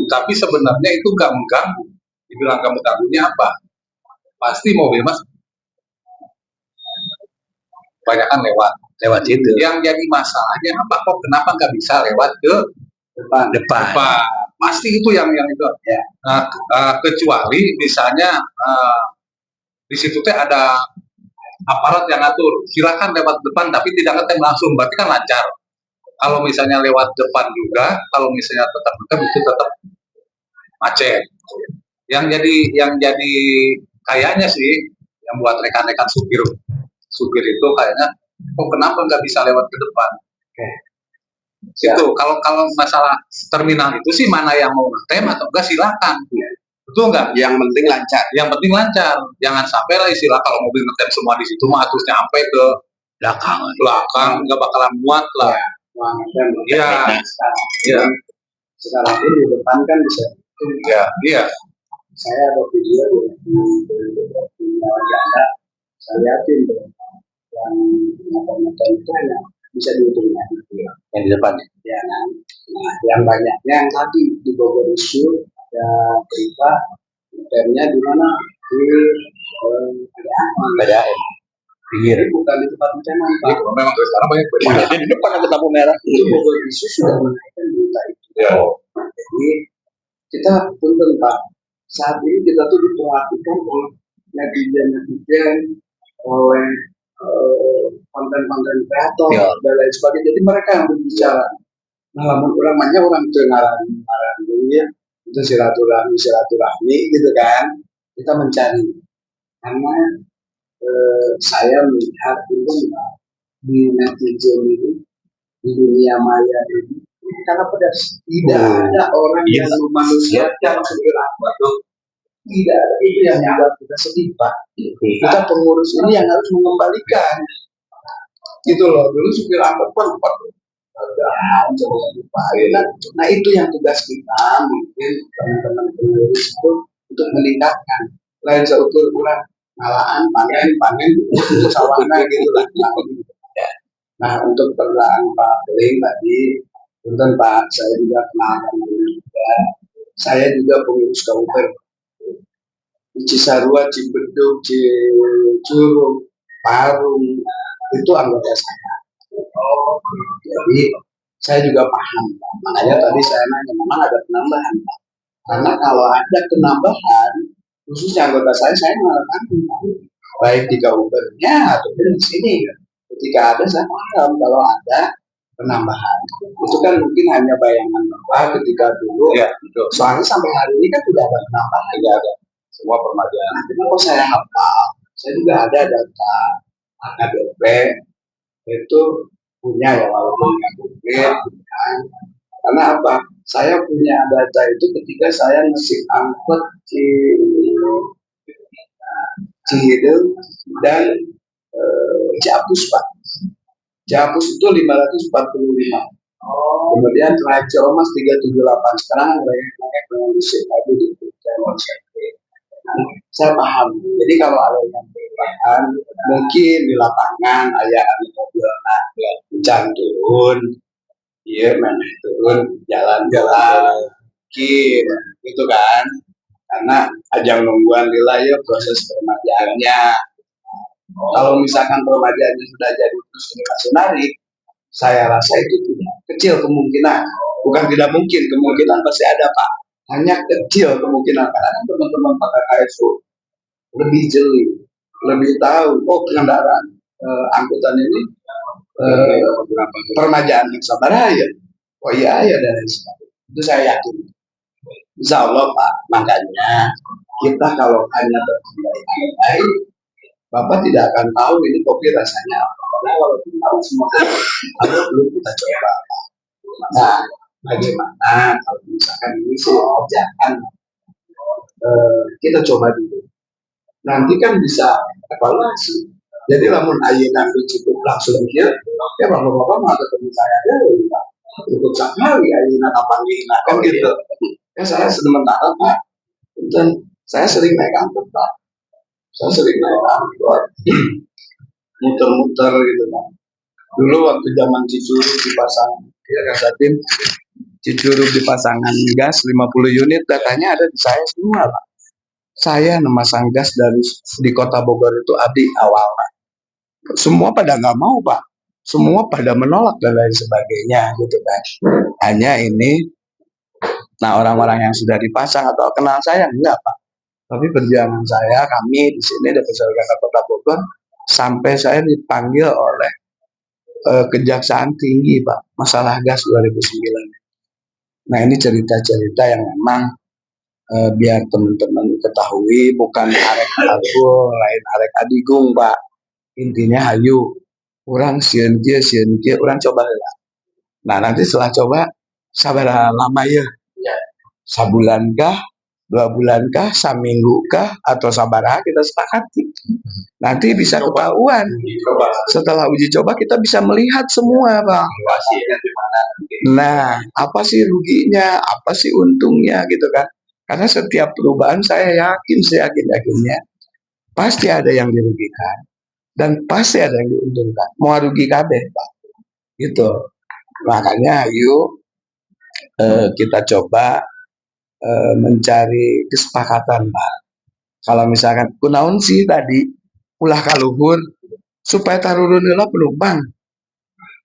Tapi sebenarnya itu nggak mengganggu. Dibilang nggak mengganggunya apa? Pasti mobil mas kebanyakan lewat situ. Yang jadi masalahnya apa? Kok kenapa nggak bisa lewat ke depan? Pasti itu yang itu. Ya. Kecuali misalnya di situ teh ada aparat yang ngatur, silakan lewat depan tapi tidak ngetem langsung, berarti kan lancar. Kalau misalnya lewat depan juga, kalau misalnya tetap ngetem itu tetap macet. Yang jadi kayaknya sih yang buat rekan-rekan supir itu kayaknya kok kenapa nggak bisa lewat ke depan? Itu kalau masalah terminal itu sih mana yang mau ngetem atau enggak silakan. Betul nggak? Yang penting lancar. Yang penting lancar. Jangan sampai lah istilah kalau mobil ngetem semua di situ mah terus nyampe ke belakang nggak bakalan muat lah. Iya. Iya. Sekarang ini di depan kan bisa. Iya. Saya ada video di Janda, saya lihatin tuh yang motor itu hanya bisa dihitungnya. yang di depan. Ya, nah, yang banyaknya yang tadi di Bogor Isu ada berita temnya di mana di PDAM. Pinggir. bukan di tempat penceman Pak. Memang sekarang banyak Di depan ada lampu merah. Itu Bogor Isu sudah menaikkan berita itu. Jadi kita punten Pak, saat ini kita tuh diperhatikan oleh netizen, oleh konten-konten kreator dan lain sebagainya. Jadi mereka yang berbicara. Nah, lamun orang itu ngarang ya, itu silaturahmi gitu kan. Kita mencari karena saya melihat itu di netizen ini di dunia maya ini karena pedas tidak ada orang yang memanusiakan supir angkot tuh tidak ada. Itu yang membuat kita sedih Pak. Kita pengurus ini yang harus mengembalikan gitu loh. Dulu supir angkot pun nah itu yang tugas kita mungkin teman-teman pengurus itu untuk meningkatkan lain seukur kurang ngalaan panen untuk sawana gitu lah. Nah untuk pertanyaan Pak Beling tadi, punten Pak, saya juga kenalkan juga. Saya juga pengurus kabupaten Cisarua, Cibeduk, Curug, Parung itu anggota saya. Jadi saya juga paham, Pak. Makanya tadi saya nanya, memang ada penambahan, Pak. Karena kalau ada penambahan, khususnya anggota saya mengatakan baik di kabupatennya ataupun di sini. Ketika ada saya paham kalau ada penambahan. Itu kan mungkin hanya bayangan Bapak ketika dulu. Ya, betul. Soalnya sampai hari ini kan tidak ada penambahan. Tidak ada. Semua permajaan. Nah, kenapa saya hafal? Saya juga ada data AKDP itu punya ya walaupun nggak konkret, kan? Karena apa? Saya punya data itu ketika saya ngasih angkot Cihideng dan Ciapus Pak. Ciapus itu 545. Kemudian Trayek Ciromas 378. Sekarang naik dengan listrik lagi di saya paham. Jadi kalau ada yang perubahan, mungkin di lapangan ayah mobil hujan turun, iya mana turun jalan-jalan, mungkin gitu kan? Karena ajang nungguan wilayah proses permajaannya. Kalau misalkan permajaannya sudah jadi terus narik, saya rasa itu tidak kecil kemungkinan. Bukan tidak mungkin, kemungkinan pasti ada Pak. Hanya kecil kemungkinan karena teman-teman pakai KSU lebih jeli, lebih tahu. Oh kendaraan angkutan ini permajaan yang Sabaraya. Oh iya ya dan lain sebagainya. Itu saya yakin. Insya Allah Pak. Makanya kita kalau hanya berandai-andai, Bapak tidak akan tahu ini kopi rasanya apa. Karena walaupun tahu semua, kalau belum kita coba. Nah, bagaimana kalau misalkan ini semua jangan kita coba dulu. Nanti kan bisa evaluasi. Jadi lamun ayeuna cukup langsung dia, ya bapak-bapak mau ketemu saya dulu, Pak. Cukup sekali ayeuna kapan kan gitu. Ya saya sementara Pak, dan saya sering naik angkot Pak. Saya sering naik angkot, muter-muter gitu Pak. Dulu waktu zaman Cicurug dipasang, ya Kak Satin, Cicurug dipasangan gas 50 unit, datanya ada di saya semua Pak. Saya memasang gas di kota Bogor itu abdi awal. Semua pada nggak mau Pak, semua pada menolak dan lain sebagainya gitu kan. Hanya ini, nah orang-orang yang sudah dipasang atau kenal saya enggak Pak. Tapi perjuangan saya, kami di sini dari Sarjana Kota Bogor, sampai saya dipanggil oleh Kejaksaan Tinggi Pak, masalah gas 2009. Nah ini cerita-cerita yang memang biar teman-teman ketahui, bukan arek alkohol, lain arek adigung Pak. Intinya hayu, orang sieun kieu, orang coba lah. Nah nanti setelah coba, sabar lama ya, sabulan kah, 2 bulan kah, saminggu kah, atau sabaraha kita sepakati. Nanti bisa ketahuan. Setelah uji coba kita bisa melihat semua Bang. Nah apa sih ruginya, apa sih untungnya gitu kan. Karena setiap perubahan saya yakin, seyakin-yakinnya pasti ada yang dirugikan dan pasti ada yang diuntungkan. Mau rugi kabeh Pak. Gitu. Makanya yuk kita coba mencari kesepakatan Pak. Kalau misalkan kunaon sih tadi ulah kaluhur supaya tarurun heula penumpang.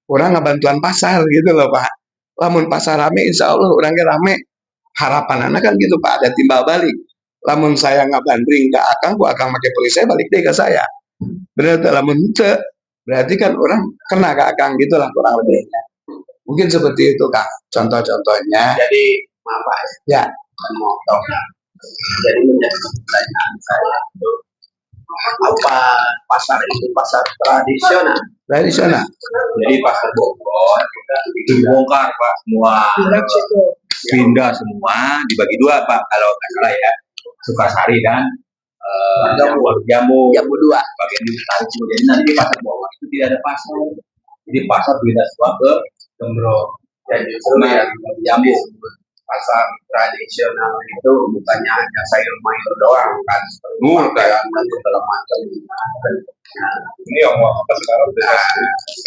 Orang ngabantuan pasar gitu loh Pak. Lamun pasar rame insya Allah orangnya rame. Harapan anak kan gitu Pak, ada timbal balik. Lamun saya ngabandring ke Akang, ku Akang pakai polis saya balik deh ke saya. Berarti lamun ente, berarti kan orang kena ke Akang gitu lah kurang lebihnya. Mungkin seperti itu Kak, contoh-contohnya. Jadi maaf Pak, Ya, mau tahu nggak? Jadi menjadi pertanyaan saya itu apa pasar itu pasar tradisional? tradisional. Jadi pasar Bogor itu dibongkar Pak, semua pindah semua, dibagi dua Pak kalau nggak salah ya, Sukasari dan Jamu Jamu 2. bagian di tarik semua. Jadi nanti di pasar Bogor itu tidak ada pasar, jadi pasar pindah semua ke Gembrong. Dan justru yang Jamu pasar tradisional itu bukannya hanya sayur mayur doang kan, telur dan segala macam. Nah, ini yang mau apa sekarang?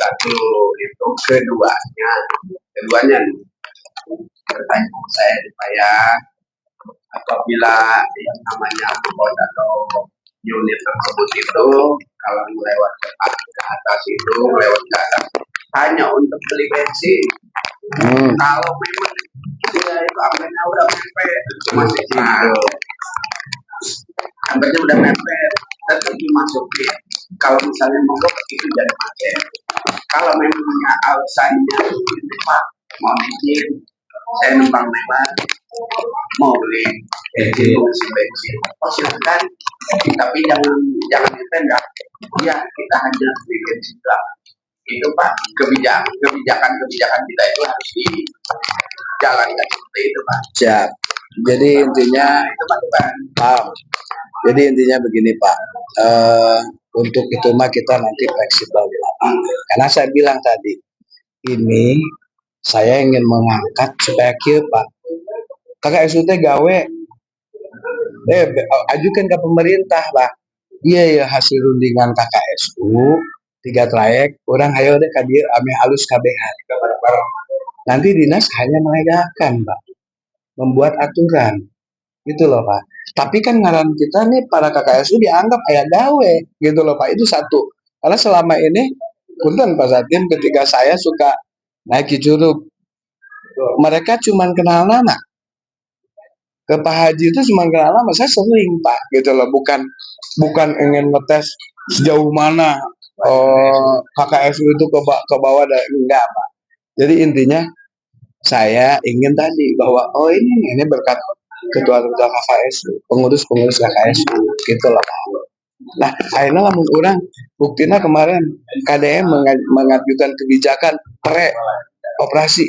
Satu itu, keduanya pertanyaan saya supaya apabila yang namanya angkot atau unit tersebut itu kalau melewat ke atas itu melewat ke atas hanya untuk beli bensin. Kalau memang dia itu ambilnya udah mepet masih ambilnya udah mepet tetap dimasukin. Kalau misalnya mogok itu jadi macet. Kalau memangnya alasannya Pak mau izin saya numpang lewat mau beli bensin mau isi bensin, oh silakan, tapi jangan ditendang ya, kita hanya beli bensin lah. Itu Pak kebijakan kita itu harus dijalankan seperti itu Pak. Siap. Jadi intinya itu Pak. paham. Jadi intinya begini Pak, untuk itu mah kita nanti fleksibel Pak. Karena saya bilang tadi, ini saya ingin mengangkat supaya kia Pak. KKSU teh gawe, ajukan ke pemerintah Pak. Iya ya hasil rundingan KKSU 3 trayek, orang ayo deh kadir ame halus KBH. Nanti dinas hanya menegakkan Pak, membuat aturan, gitu loh Pak. Tapi kan ngaran kita nih para KKSU dianggap kayak gawe, gitu loh Pak. Itu satu. Karena selama ini, punten Pak Satin, ketika saya suka naik Curug, mereka cuma kenal nama. Ke Pak Haji itu cuma kenal nama, saya sering Pak, gitu loh. Bukan ingin ngetes sejauh mana Oh, KKSU itu ke bawah enggak, Pak. Jadi intinya saya ingin tadi bahwa oh ini berkat ketua-ketua KKSU, pengurus-pengurus KKSU gitu loh, Pak. Nah, akhirnya lamun orang buktinya kemarin KDM mengajukan kebijakan operasi,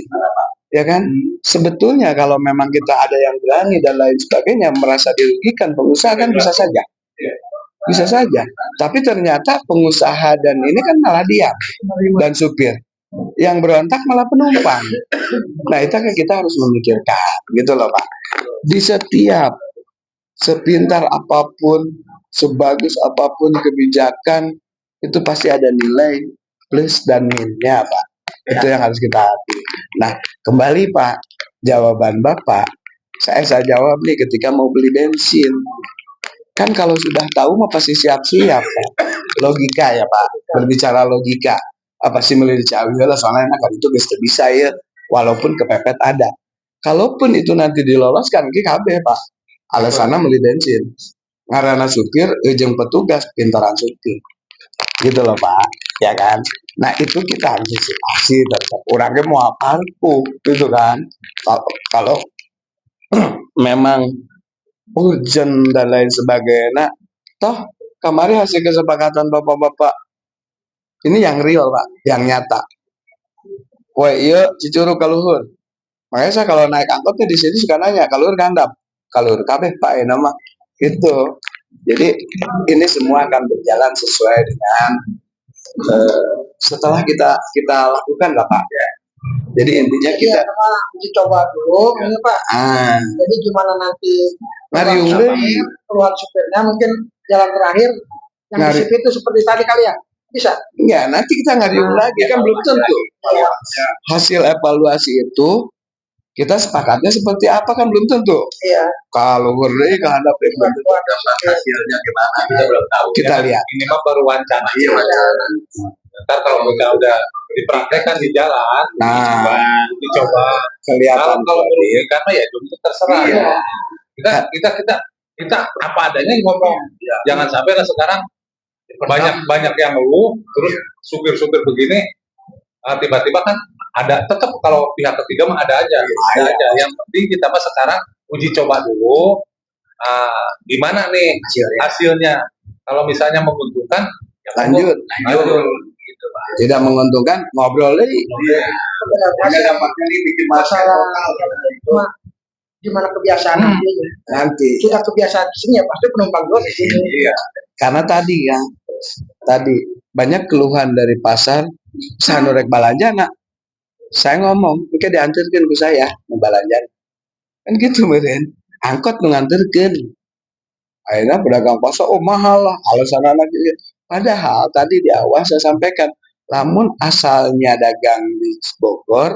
ya kan? Sebetulnya kalau memang kita ada yang berani dan lain sebagainya merasa dirugikan pengusaha kan bisa saja. Tapi ternyata pengusaha dan ini kan malah dia dan supir yang berontak malah penumpang. Nah itu kan kita harus memikirkan gitu loh Pak. Di setiap sepintar apapun, sebagus apapun kebijakan itu pasti ada nilai plus dan minusnya Pak. Itu yang harus kita hati. Nah kembali Pak, jawaban Bapak saya jawab nih ketika mau beli bensin. Kan kalau sudah tahu mah pasti siap-siap Pak. Logika ya Pak, berbicara logika. Apa sih beli di Ciawi lah soalnya kan itu bisa ya, walaupun kepepet ada. Kalaupun itu nanti diloloskan ke KB Pak, alasannya beli bensin. Ngarana supir, ujung petugas, pintaran supir. Gitu loh Pak, ya kan? Nah itu kita antisipasi tetap. Orangnya mau apa gitu kan? Kalau memang urgent dan lain sebagainya, toh kemarin hasil kesepakatan bapak-bapak ini yang real Pak, yang nyata. Wah iya Cicurug kaluhur. Makanya saya kalau naik angkotnya di sini suka nanya kaluhur gandap, kaluhur kabeh Pak ya nama itu. Jadi ini semua akan berjalan sesuai dengan setelah kita lakukan lah Pak. Jadi intinya kita uji coba dulu, ini Pak. Jadi gimana nanti keluar supirnya mungkin jalan terakhir yang di situ itu seperti tadi kali ya? Bisa? Enggak, nanti kita ngariung lagi kan belum tentu. Hasil evaluasi itu kita sepakatnya seperti apa kan belum tentu. Iya. Kalau berdiri kehadap hasilnya gimana kita belum tahu. Kita lihat. Ini mah baru wacana. Iya wacana. Ntar kalau kita udah dipraktekkan di jalan, dicoba kelihatan. Kalau merugikan mah ya itu terserah. Iya. Kita apa adanya ngomong. Jangan sampai lah sekarang banyak yang ngeluh, terus supir-supir begini tiba-tiba kan ada tetap kalau pihak ketiga mah ada aja. Yang penting kita mah sekarang uji coba dulu gimana nih hasilnya. Kalau misalnya menguntungkan ya lanjut. Gitu, Pak. Tidak menguntungkan ngobrol lagi. Ada dampaknya nih bikin masalah. Gimana kebiasaan nanti sudah kebiasaan di sini ya pasti penumpang gue di sini. Iya. Karena tadi banyak keluhan dari pasar saya norek balanjana. Saya ngomong, mungkin diantarkan ke saya mau balanjan. Kan gitu meren. Angkot mengantarkan. Akhirnya pedagang pasar mahal lah alasan anak itu. Padahal tadi di awal saya sampaikan, namun asalnya dagang di Bogor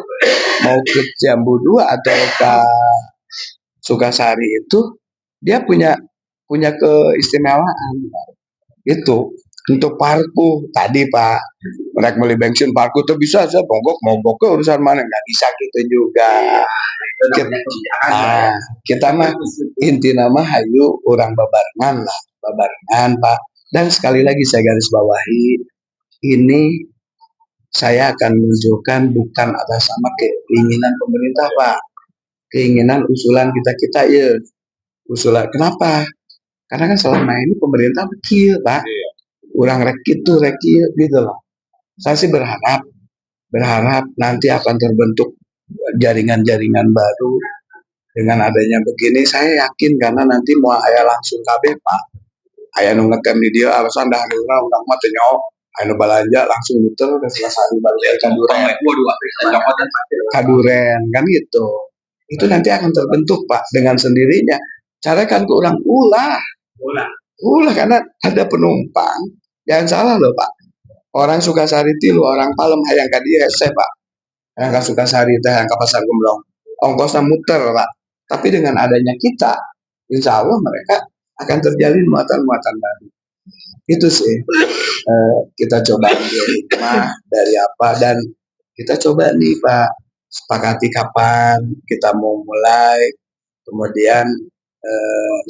mau ke Jambu 2 atau ke Sukasari itu dia punya keistimewaan itu untuk parku tadi Pak mereka beli bensin parku tuh bisa aja mogok ke urusan mana nggak bisa gitu juga kita mah inti nama hayu orang babarengan Pak dan sekali lagi saya garis bawahi ini saya akan menunjukkan bukan atas sama keinginan pemerintah Pak keinginan usulan kita ya usulan kenapa karena kan selama ini pemerintah kecil Pak kurang rekit gitu loh saya sih berharap nanti akan terbentuk jaringan-jaringan baru dengan adanya begini saya yakin karena nanti mau ayah langsung KB Pak ayah nungguin di dia alasan dah orang mah tenyo ayah belanja langsung muter ke selesai balik kaduren kan gitu itu nanti akan terbentuk Pak dengan sendirinya. Cara kan ke orang ulah karena ada penumpang. Jangan salah loh Pak. Orang Sukasari tilu, orang Palem hayang ka dia Pak. Hayang ka Sukasari teh hayang ka Pasar Gembrong. Ongkosnya muter Pak. Tapi dengan adanya kita, insya Allah mereka akan terjalin muatan-muatan baru. Itu sih kita coba hikmah dari apa dan kita coba nih Pak sepakati kapan kita mau mulai kemudian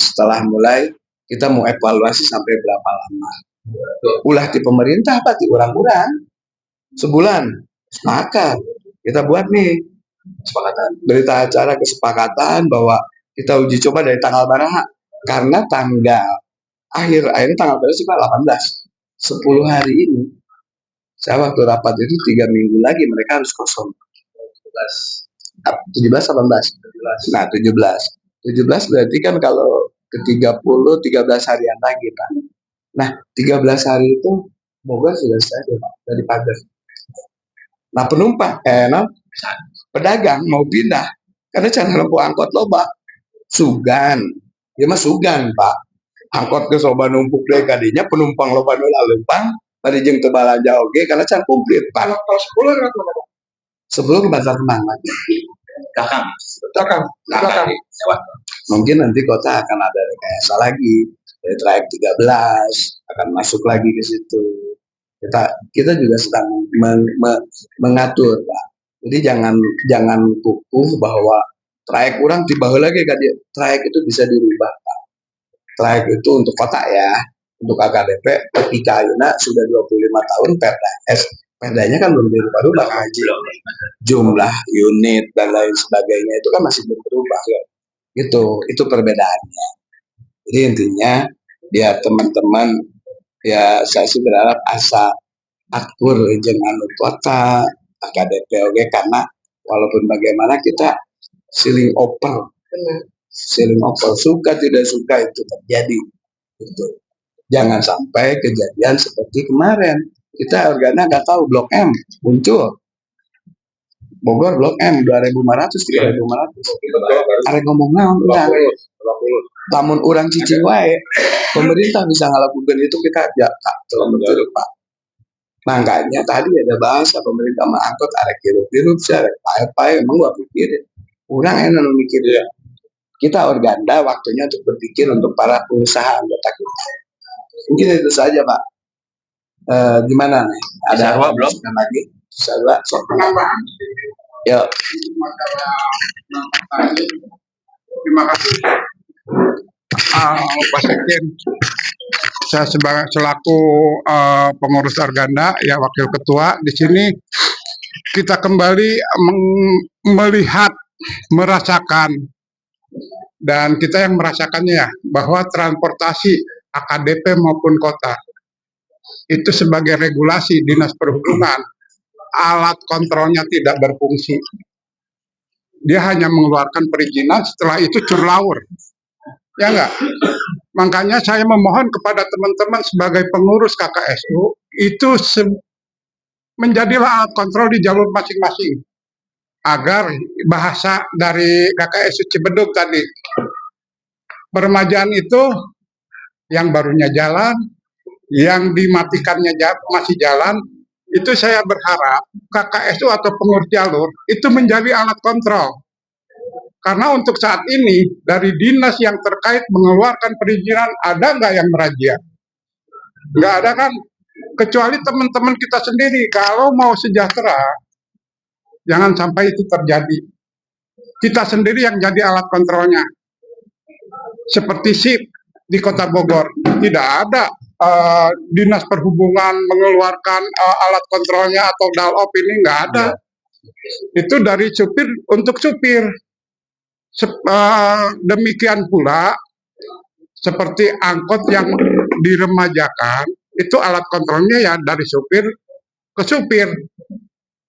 setelah mulai kita mau evaluasi sampai berapa lama Ulah di pemerintah apa di orang-orang sebulan sepakat kita buat nih berita acara kesepakatan bahwa kita uji coba dari tanggal berapa, karena tanggal akhirnya tanggal berapa sih Pak? 18, 10 hari ini saya waktu rapat itu 3 minggu lagi mereka harus kosong. 17 18, nah 17 berarti kan kalau ke 30 13 harian lagi Pak. Nah 13 hari itu Bogor sudah selesai Pak dari pagar. Nah penumpang pedagang mau pindah karena cara lempu angkot loba sugan ya mah sugan Pak, angkot ke soba numpuk deh kadinya penumpang loba nu lempang tadi jeung teu balanja oge karena can komplit Pak. Kalau 10 ke Pasar Kembang lagi belakang. Mungkin nanti kota akan ada rekayasa lagi dari trayek 13 akan masuk lagi ke situ. Kita juga sedang mengatur Pak. Jadi jangan kukuh bahwa trayek kurang tiba lagi kan trayek itu bisa dirubah Pak. Trayek itu untuk kota ya, untuk AKDP ketika ayeuna sudah 25 tahun perdanya kan belum dirubah-rubah Haji. Jumlah unit dan lain sebagainya itu kan masih belum berubah ya. Itu perbedaannya. Jadi intinya biar teman-teman ya saya sih berharap asa akur jeung anu kota AKDP oge karena walaupun bagaimana kita siling oper suka tidak suka itu terjadi gitu. Jangan sampai kejadian seperti kemarin kita organa nggak tahu Blok M muncul Bogor Blok M 2.500 3.500 arek ngomong naon urang lamun urang cicing wae pemerintah bisa ngalakukan itu kita ya tak betul Pak. Makanya tadi ada bahasa pemerintah mah angkot arek hirup-hirup arek pae-pae emang gua pikirin urang enak mikir ya. Kita organda waktunya untuk berpikir untuk para pengusaha anggota kita. Mungkin itu saja Pak. Gimana nih? Ada Sarwa belum? lagi? Sarwa penambahan. Yuk. Terima kasih Pak Sekjen. Saya selaku pengurus Arganda ya wakil ketua di sini kita kembali melihat merasakan dan kita yang merasakannya ya bahwa transportasi AKDP maupun kota itu sebagai regulasi Dinas Perhubungan alat kontrolnya tidak berfungsi. Dia hanya mengeluarkan perizinan setelah itu curlaur. Ya enggak? Makanya saya memohon kepada teman-teman sebagai pengurus KKSU itu menjadilah alat kontrol di jalur masing-masing agar bahasa dari KKSU Cibedug tadi peremajaan itu yang barunya jalan, yang dimatikannya masih jalan, itu saya berharap KKSU atau pengurus jalur itu menjadi alat kontrol. Karena untuk saat ini dari dinas yang terkait mengeluarkan perizinan ada nggak yang merazia? Nggak ada kan? Kecuali teman-teman kita sendiri. Kalau mau sejahtera, jangan sampai itu terjadi. Kita sendiri yang jadi alat kontrolnya. Seperti SIP di Kota Bogor tidak ada dinas perhubungan mengeluarkan alat kontrolnya atau dalop ini nggak ada. Itu dari supir untuk supir. Demikian pula seperti angkot yang diremajakan itu alat kontrolnya ya dari supir ke supir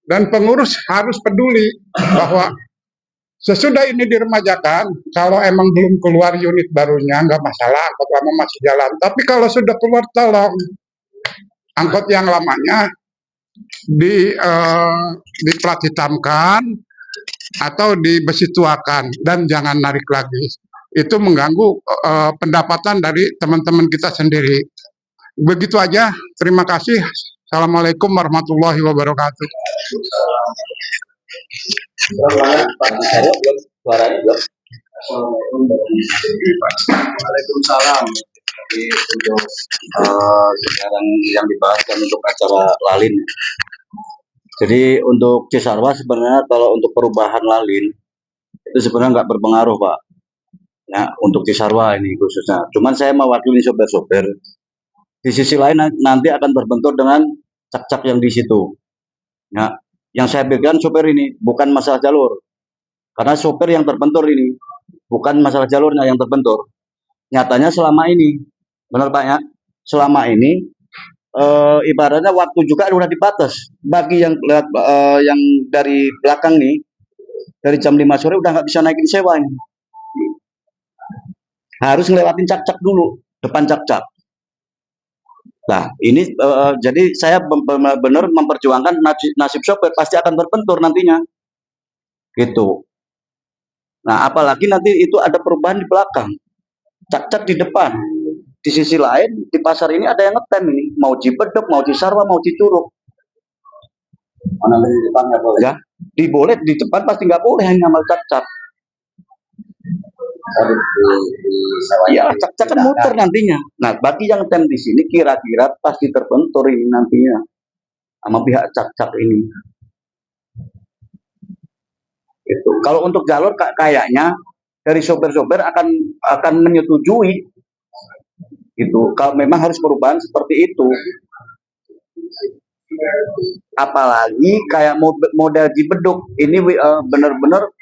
dan pengurus harus peduli bahwa sesudah ini diremajakan kalau emang belum keluar unit barunya nggak masalah angkot lama masih jalan, tapi kalau sudah keluar tolong angkot yang lamanya diplat hitamkan atau dibesituakan dan jangan narik lagi. Itu mengganggu pendapatan dari teman-teman kita sendiri. Begitu aja. Terima kasih. Assalamualaikum warahmatullahi wabarakatuh. Waalaikumsalam. Jadi untuk sekarang yang dibahas kan untuk acara Lalin. Jadi untuk Cisarua sebenarnya kalau untuk perubahan Lalin itu sebenarnya nggak berpengaruh Pak. Ya untuk Cisarua ini khususnya. Cuman saya mewakili sopir-sopir Di sisi lain nanti akan terbentur dengan cak-cak yang di situ. Nah, yang saya pikirkan sopir ini bukan masalah jalur, karena sopir yang terbentur ini bukan masalah jalurnya yang terbentur. Nyatanya selama ini, benar Pak ya, selama ini ibaratnya waktu juga udah dibatas bagi yang lewat yang dari belakang nih, dari jam 5 sore udah nggak bisa naikin sewa ini. Harus ngelewatin cak-cak dulu, depan cak-cak. Nah, ini jadi saya benar-benar memperjuangkan nasib sopir pasti akan terbentur nantinya. Gitu. Nah, apalagi nanti itu ada perubahan di belakang. Cak-cak di depan. Di sisi lain, di pasar ini ada yang ngetem ini. Mau Cipedok, mau Cisarua, mau Cicurug. Mana di depan nggak boleh? Ya, diboleh di depan pasti nggak boleh hanya sama cak-cak. Ya, cak-cak kan muter nantinya. Nah, bagi yang tem di sini kira-kira pasti terbentur ini nantinya sama pihak cak-cak ini. Itu. Kalau untuk jalur kayaknya dari sopir-sopir akan menyetujui itu. Kalau memang harus perubahan seperti itu. Apalagi kayak model Cipedok ini benar-benar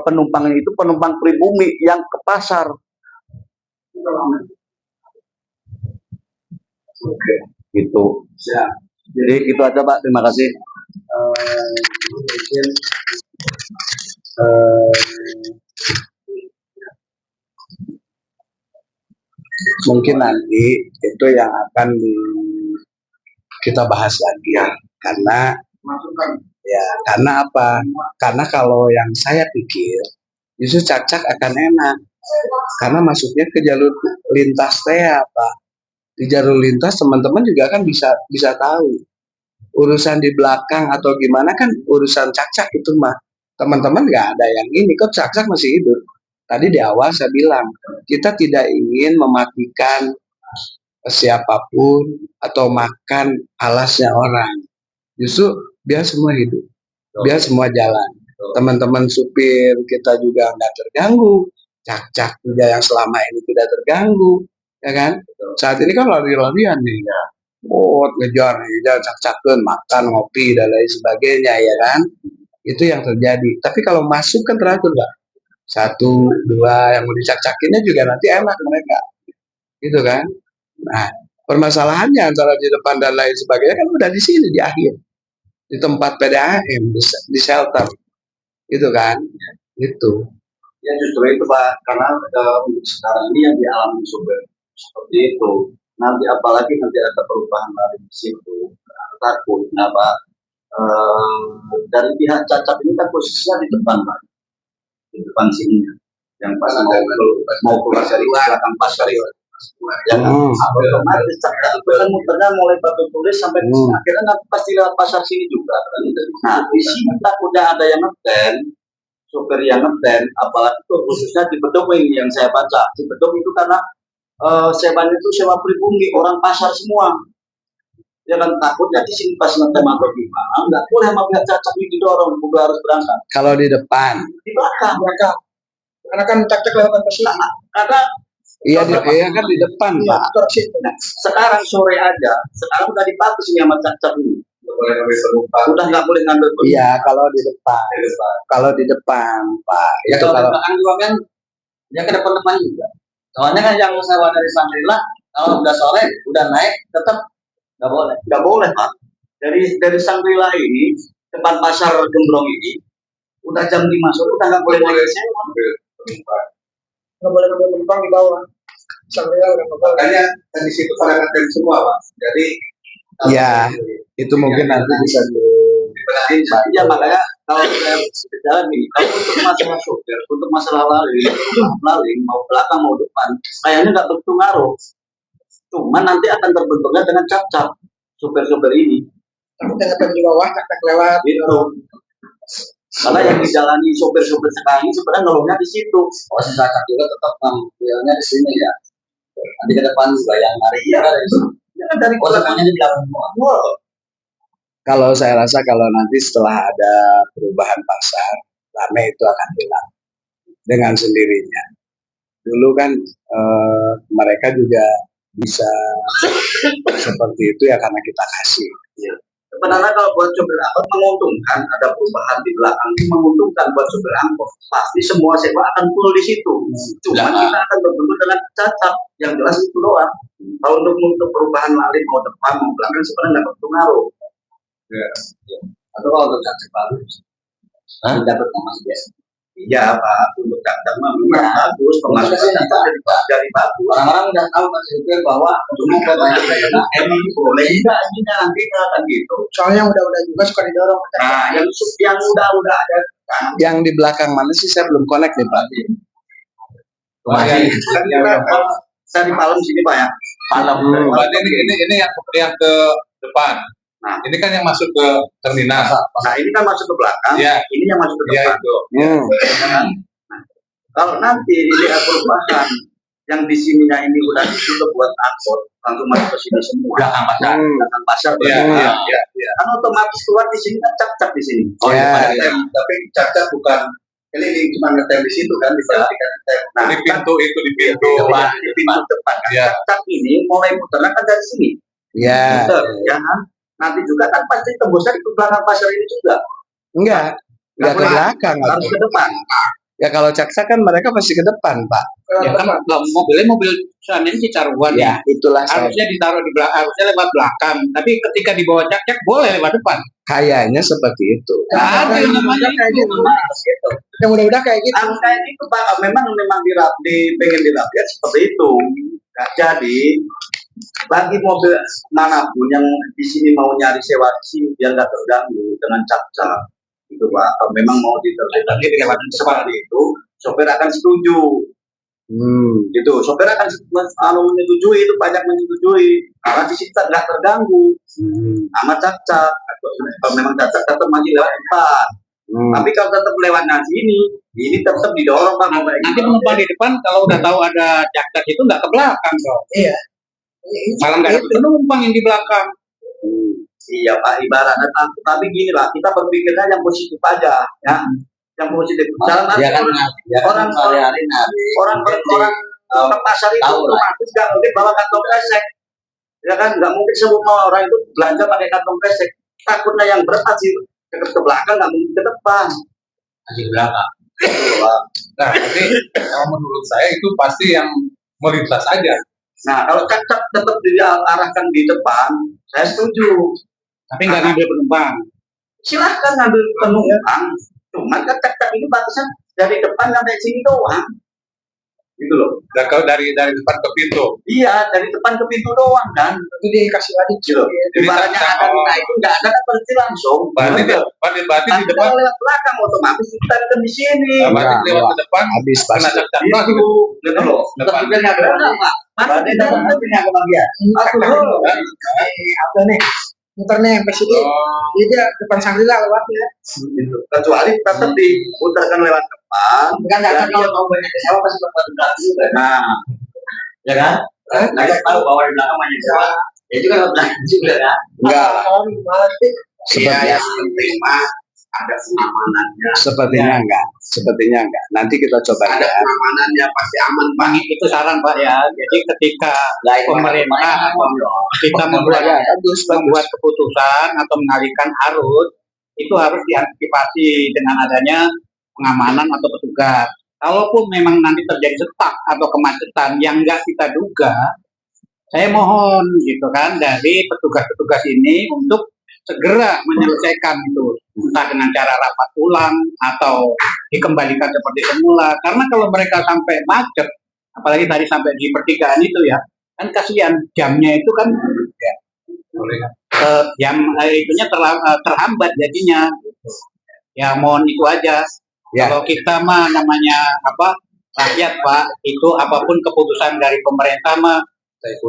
penumpangnya itu penumpang pribumi yang ke pasar. Oke, gitu. Ya. Jadi itu aja Pak, terima kasih. Mungkin nanti itu yang akan kita bahas lagi ya, karena apa? Karena kalau yang saya pikir justru cak-cak akan enak, karena masuknya ke jalur lintas teh apa? Di jalur lintas teman-teman juga kan bisa tahu urusan di belakang atau gimana kan urusan cak-cak itu mah teman-teman nggak ada yang ini kok cak-cak masih hidup. Tadi di awal saya bilang kita tidak ingin mematikan siapapun atau makan alasnya orang. Justru biar semua hidup, biar semua jalan. Teman-teman supir kita juga nggak terganggu, cak-cak juga yang selama ini tidak terganggu, ya kan? Saat ini kan lari-larian nih, ya. Ngejar, cak-cakan, makan, ngopi dan lain sebagainya, ya kan? Itu yang terjadi. Tapi kalau masuk kan teratur lah. 1, 2 yang mau dicak-cakinnya juga nanti enak mereka, gitu kan? Nah, permasalahannya antara di depan dan lain sebagainya kan udah di sini di akhir, di tempat PDAM, di shelter, gitu kan? Itu. Ya justru itu Pak, karena untuk sekarang ini yang dialami sopir seperti itu. Nanti apalagi nanti ada perubahan dari situ, takut kenapa? Dari pihak cacat ini kan posisinya di depan Pak, di depan sini, yang pas mau keluar dari belakang pasar itu. Yang otomatis cacat itu kan muternya mulai Batu Tulis sampai akhirnya pasti lewat pasar sini juga. Nah di sini takutnya ada yang ngetem, sopir yang ngetem, apalagi itu khususnya di Bedok ini yang saya baca. Di Bedok itu karena sewanya itu sewa pribumi, orang pasar semua. Ya kan takutnya di sini pas ngetem atau gimana, nggak boleh sama pihak cacat ini didorong, udah harus berangkat. Kalau di depan, Di belakang. Karena kan cak-cak lewat ke sini. Karena iya kan di depan Iya, Pak. aktor situ. nah, sekarang sore aja, sekarang udah dipatus ini sama cacat ini. Udah nggak boleh ngambil penumpang. Iya, kalau di depan. Kalau di depan, Pak. Ya Itu kalau di kalau belakang juga kan, dia ke depan juga. Soalnya kan yang sewa dari Sangrila, kalau udah sore, udah naik, tetap nggak boleh Pak. Dari Sangrila ini, depan pasar Gembrong ini, udah jam 5 sore, udah nggak boleh naik sewa. Nggak boleh ngambil penumpang di bawah. Sampai udah nggak boleh. Makanya di situ pada ngetem semua Pak. Jadi ya itu mungkin nanti bisa dibenahin. Ya makanya kalau saya berjalan nih, kalau untuk masalah sopir, untuk masalah laling, mau belakang mau depan, kayaknya nggak begitu ngaruh. Cuman nanti akan terbentuknya dengan cap-cap sopir-sopir ini. Takutnya ngetem di bawah, cak-cak lewat. Gitu. Karena yang dijalani sopir-sopir sekarang ini sebenarnya nolongnya di situ. Oh, si cacat juga tetap ngambilnya di sini ya. Nanti ke depan juga yang lari ya dari sini. Ya kan dari semuanya di belakang semua. kalau saya rasa kalau nanti setelah ada perubahan pasar, rame itu akan hilang dengan sendirinya. Dulu kan mereka juga bisa seperti itu ya karena kita kasih. Ya. Sebenarnya kalau buat sopir angkot menguntungkan, ada perubahan di belakang itu menguntungkan buat sopir angkot. Pasti semua sewa akan full di situ. Cuma kita akan berbentuk dengan cacat, yang jelas itu doang. Kalau untuk perubahan lain mau depan mau belakang sebenarnya nggak berpengaruh. Ya. Atau kalau untuk cacat bagus, dapat nama biasa. Iya Pak, untuk cacat mah memang bagus, pemasukan dari bagus. Orang-orang udah tahu Mas Supir bahwa dulu banyak daerah ini boleh tidak ini nanti akan gitu. Soalnya yang udah juga suka didorong. Nah, yang udah ada. Yang di belakang mana sih saya belum connect nih Pak. Saya di Palem sini Pak ya. Palem. Berarti ini yang ke depan. Nah, ini kan yang masuk ke terminal. Nah, ini kan masuk ke belakang. Ya. Ini yang masuk ke Ya depan. itu. Nah, kalau nanti ini ada perubahan yang di sininya ini udah ditutup buat angkot, langsung masuk ke sini semua. Belakang pasar. Belakang pasar. Iya. Kan otomatis keluar di sini kan cap-cap di sini. Oh iya. Tapi cap-cap bukan ini cuma ngetem di situ kan, diperhatikan ngetem. Nah, Di pintu itu di pintu. di pintu depan. Ya. Cap ini mulai muternya kan dari sini. Ya. Muter, ya kan? Nanti juga kan pasti tembusnya di belakang pasar ini juga. Enggak ke belakang. Harus ke depan. Ya kalau caksa kan mereka pasti ke depan Pak. Ya kan mobil seandainya Cicaruan Ya itulah harusnya ditaruh di belakang, harusnya lewat belakang. Tapi ketika dibawa cak-cak boleh lewat depan. kayaknya seperti itu. Nah, ada yang namanya kayak itu. gitu. Yang udah kayak gitu. Kayak gitu Pak, memang pengen dirapia seperti itu. Nah, jadi bagi mobil manapun yang di sini mau nyari sewa di sini biar nggak terganggu dengan cap-cap itu Pak. Kalau memang mau ditertibkan seperti itu, sopir akan setuju. Gitu, sopir akan menyetujui itu, pajak menyetujui karena di sini nggak terganggu sama cap-cap. Kalau memang cap-cap tetap masih lewat depan. Tapi kalau tetap lewat nasi ini tetap didorong Pak. Nanti penumpang di depan kalau udah tahu ada cak-cak itu nggak ke belakang dong. Iya. Malah nggak ada penumpang yang di belakang. Iya Pak, ibaratnya tapi gini lah, kita berpikirnya yang positif aja, ya. Yang positif. Dalam arti orang pasar itu otomatis nggak mungkin bawa kantong kresek, ya kan? Nggak mungkin semua orang itu belanja pakai kantong kresek. Takutnya yang berat sih ke belakang, nggak mungkin ke depan. Masih ke belakang. Nah, ini kalau menurut saya itu pasti yang melintas aja. Nah, kalau cak-cak tetap diarahkan di depan, saya setuju. Tapi nggak ngambil penumpang. Silahkan ngambil penumpang. Cuman kan cak-cak ini batasan dari depan sampai sini doang. Gitu loh. Dan kalau dari depan ke pintu. Iya, dari depan ke pintu doang kan. Itu dikasih lagi Gitu. Ibaratnya ada itu nggak ada kan berhenti langsung. Berarti di depan. Kalau lewat belakang otomatis kita ada di sini. Berarti lewat ke depan habis kena pasti. cak-cak Gitu. lagi. Gitu loh. Depan. Berarti dalam punya kebahagiaan. Apa nih? Muternya sampai sini. Jadi dia depan Sangrila lewatnya. Gitu. Kecuali tetap diputarkan lewat depan. Bukan nggak kalau mau banyak sewa pasti bakal gratis juga. Nah, ya kan? Nah, tahu bahwa di belakang banyak sewa. Ya juga belakang juga kan. Enggak. Kalau gimana sih? Seperti yang penting mah ada pengamanannya. Sepertinya enggak. Nanti kita coba Ada ya. pengamanannya pasti aman Pak. Itu saran Pak ya. Jadi ketika pemerintah kita membuat keputusan atau mengalihkan arus itu harus diantisipasi dengan adanya pengamanan atau petugas. Kalaupun memang nanti terjadi setak atau kemacetan yang nggak kita duga, saya mohon gitu kan dari petugas-petugas ini untuk segera menyelesaikan itu, entah dengan cara rapat ulang atau dikembalikan seperti semula. Karena kalau mereka sampai macet, apalagi tadi sampai di pertigaan itu ya, kan kasihan jamnya itu kan jam itunya terhambat jadinya. Ya mohon itu aja. Ya. Kalau kita mah namanya rakyat Pak, itu apapun keputusan dari pemerintah mah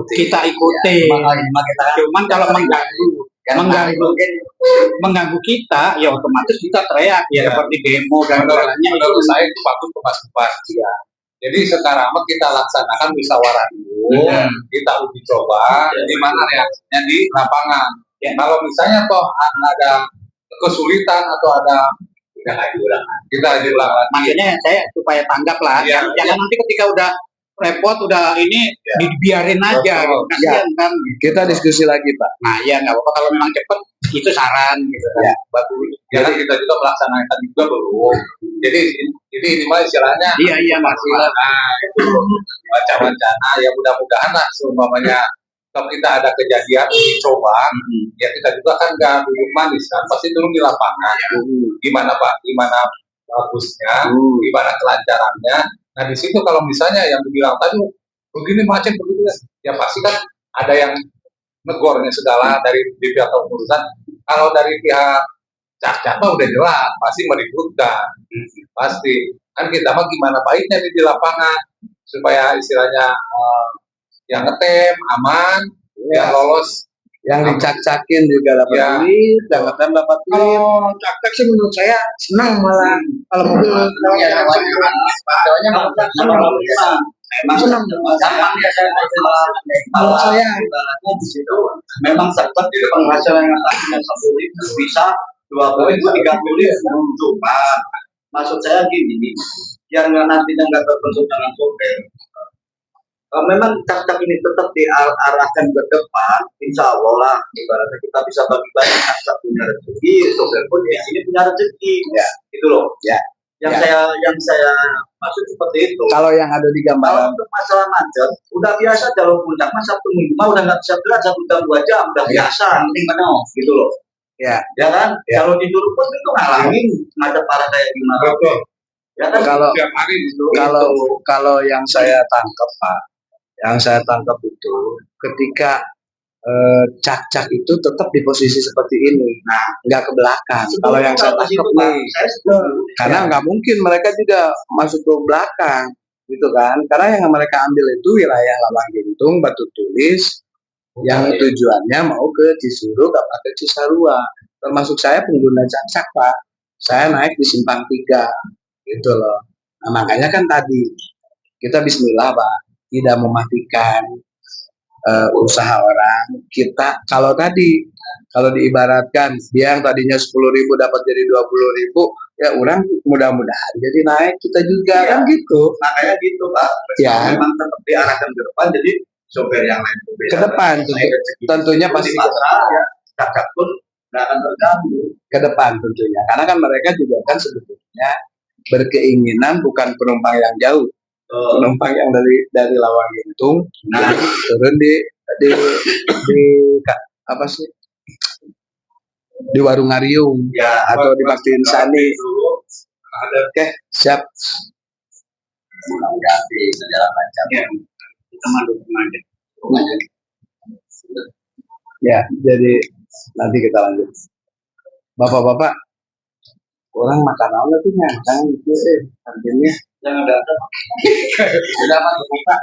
kita ikuti. Cuman kalau mengganggu kita, ya otomatis kita teriak ya seperti demo dan lainnya. Menurut saya itu bagus kemas-kemas. Ya. Jadi sekarang kita laksanakan musyawarah dulu, kita uji coba, gimana reaksinya di lapangan. Ya. Kalau misalnya toh ada kesulitan atau ada kita ulang lagi. Maksudnya saya supaya tanggap lah, jangan nanti ketika udah repot, udah ini dibiarin aja. Kasihan kan. Kita diskusi lagi, Pak. Nah, ya nggak apa-apa kalau memang cepet itu saran gitu kan. Ya. Bagus. Jadi kita juga melaksanakan juga belum. Jadi ini mah istilahnya Iya masih itu wacana ya mudah-mudahan lah seumpamanya kalau kita ada kejadian dicoba ya kita juga kan nggak duduk manis kan pasti turun di lapangan gimana Pak gimana bagusnya gimana kelancarannya. Nah di situ kalau misalnya yang dibilang tadi begini macet begitu ya pasti kan ada yang negornya segala dari pihak kepengurusan. Kalau dari pihak Cak mah udah jelas pasti meributkan pasti kan kita mah gimana baiknya nih di lapangan supaya istilahnya yang ngetem aman yang lolos yang dicak-cakin juga dapat duit, yang ngetem dapat duit. Kalau cak-cak sih menurut saya senang malah kalau mobil memang senang gampang ya kalau saya ibaratnya di situ memang sempat di penghasilan yang tadinya 10.000 bisa 20.000 30.000 cuma maksud saya gini yang nantinya nggak terbentuk dengan sopir memang cak-cak ini tetap diarahkan ke depan insya Allah lah ibaratnya kita bisa bagi-bagi cak punya rezeki sopir pun di sini punya rezeki ya itu loh ya yang saya maksud seperti itu. Kalau yang ada di gambaran untuk masalah macet, udah biasa jalur puncak mah Sabtu Minggu mah udah nggak bisa berat 1 jam 2 jam udah biasa, penting mana gitu loh. Ya kan? Kalau tidur pun itu ngalamin macet parah kayak gimana. Betul. Ya kan? Kalau yang saya tangkap Pak, yang saya tangkap itu ketika cak-cak itu tetap di posisi seperti ini, nggak ke belakang. Kalau yang saya tangkap nih, karena nggak mungkin mereka juga masuk ke belakang, gitu kan? Karena yang mereka ambil itu wilayah Lawang Gintung, Batu Tulis, yang tujuannya mau ke Cisuruk apa ke Cisarua. Termasuk saya pengguna cak-cak Pak, saya naik di Simpang 3, gitu loh. Nah makanya kan tadi kita Bismillah Pak, tidak mematikan usaha orang kita. Kalau diibaratkan dia yang tadinya 10.000 dapat jadi 20.000 ya orang mudah-mudahan jadi naik kita juga kan gitu makanya gitu Pak ya memang tetap diarahkan ke depan jadi sopir yang lain ke depan tentunya pasti ya cakap pun nggak akan terganggu ke depan tentunya karena kan mereka juga kan sebetulnya berkeinginan bukan penumpang yang jauh penumpang yang dari Lawang Gintung turun di apa sih di Warung Ngariung atau di Bakti Insani. Oke, siap. Mudah-mudahan sejalan lancar. Kita mendukung aja. Ya, jadi nanti kita lanjut. Bapak-bapak, orang makan apa tuh kan itu harganya jangan datang. Sudah makan buka,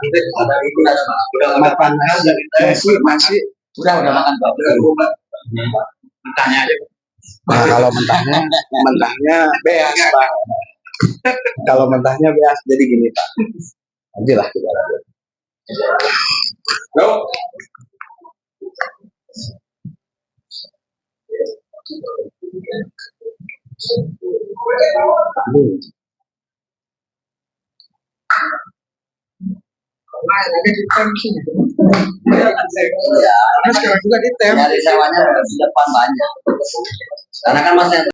udah makan masih udah makan Pak. Mentahnya aja. Nah, kalau mentahnya beas Pak. Kalau mentahnya beas jadi gini Pak. Nanti lah kita lanjut. ada di tensi. Sekarang juga di tem. Dari sewanya di depan banyak. Karena kan masih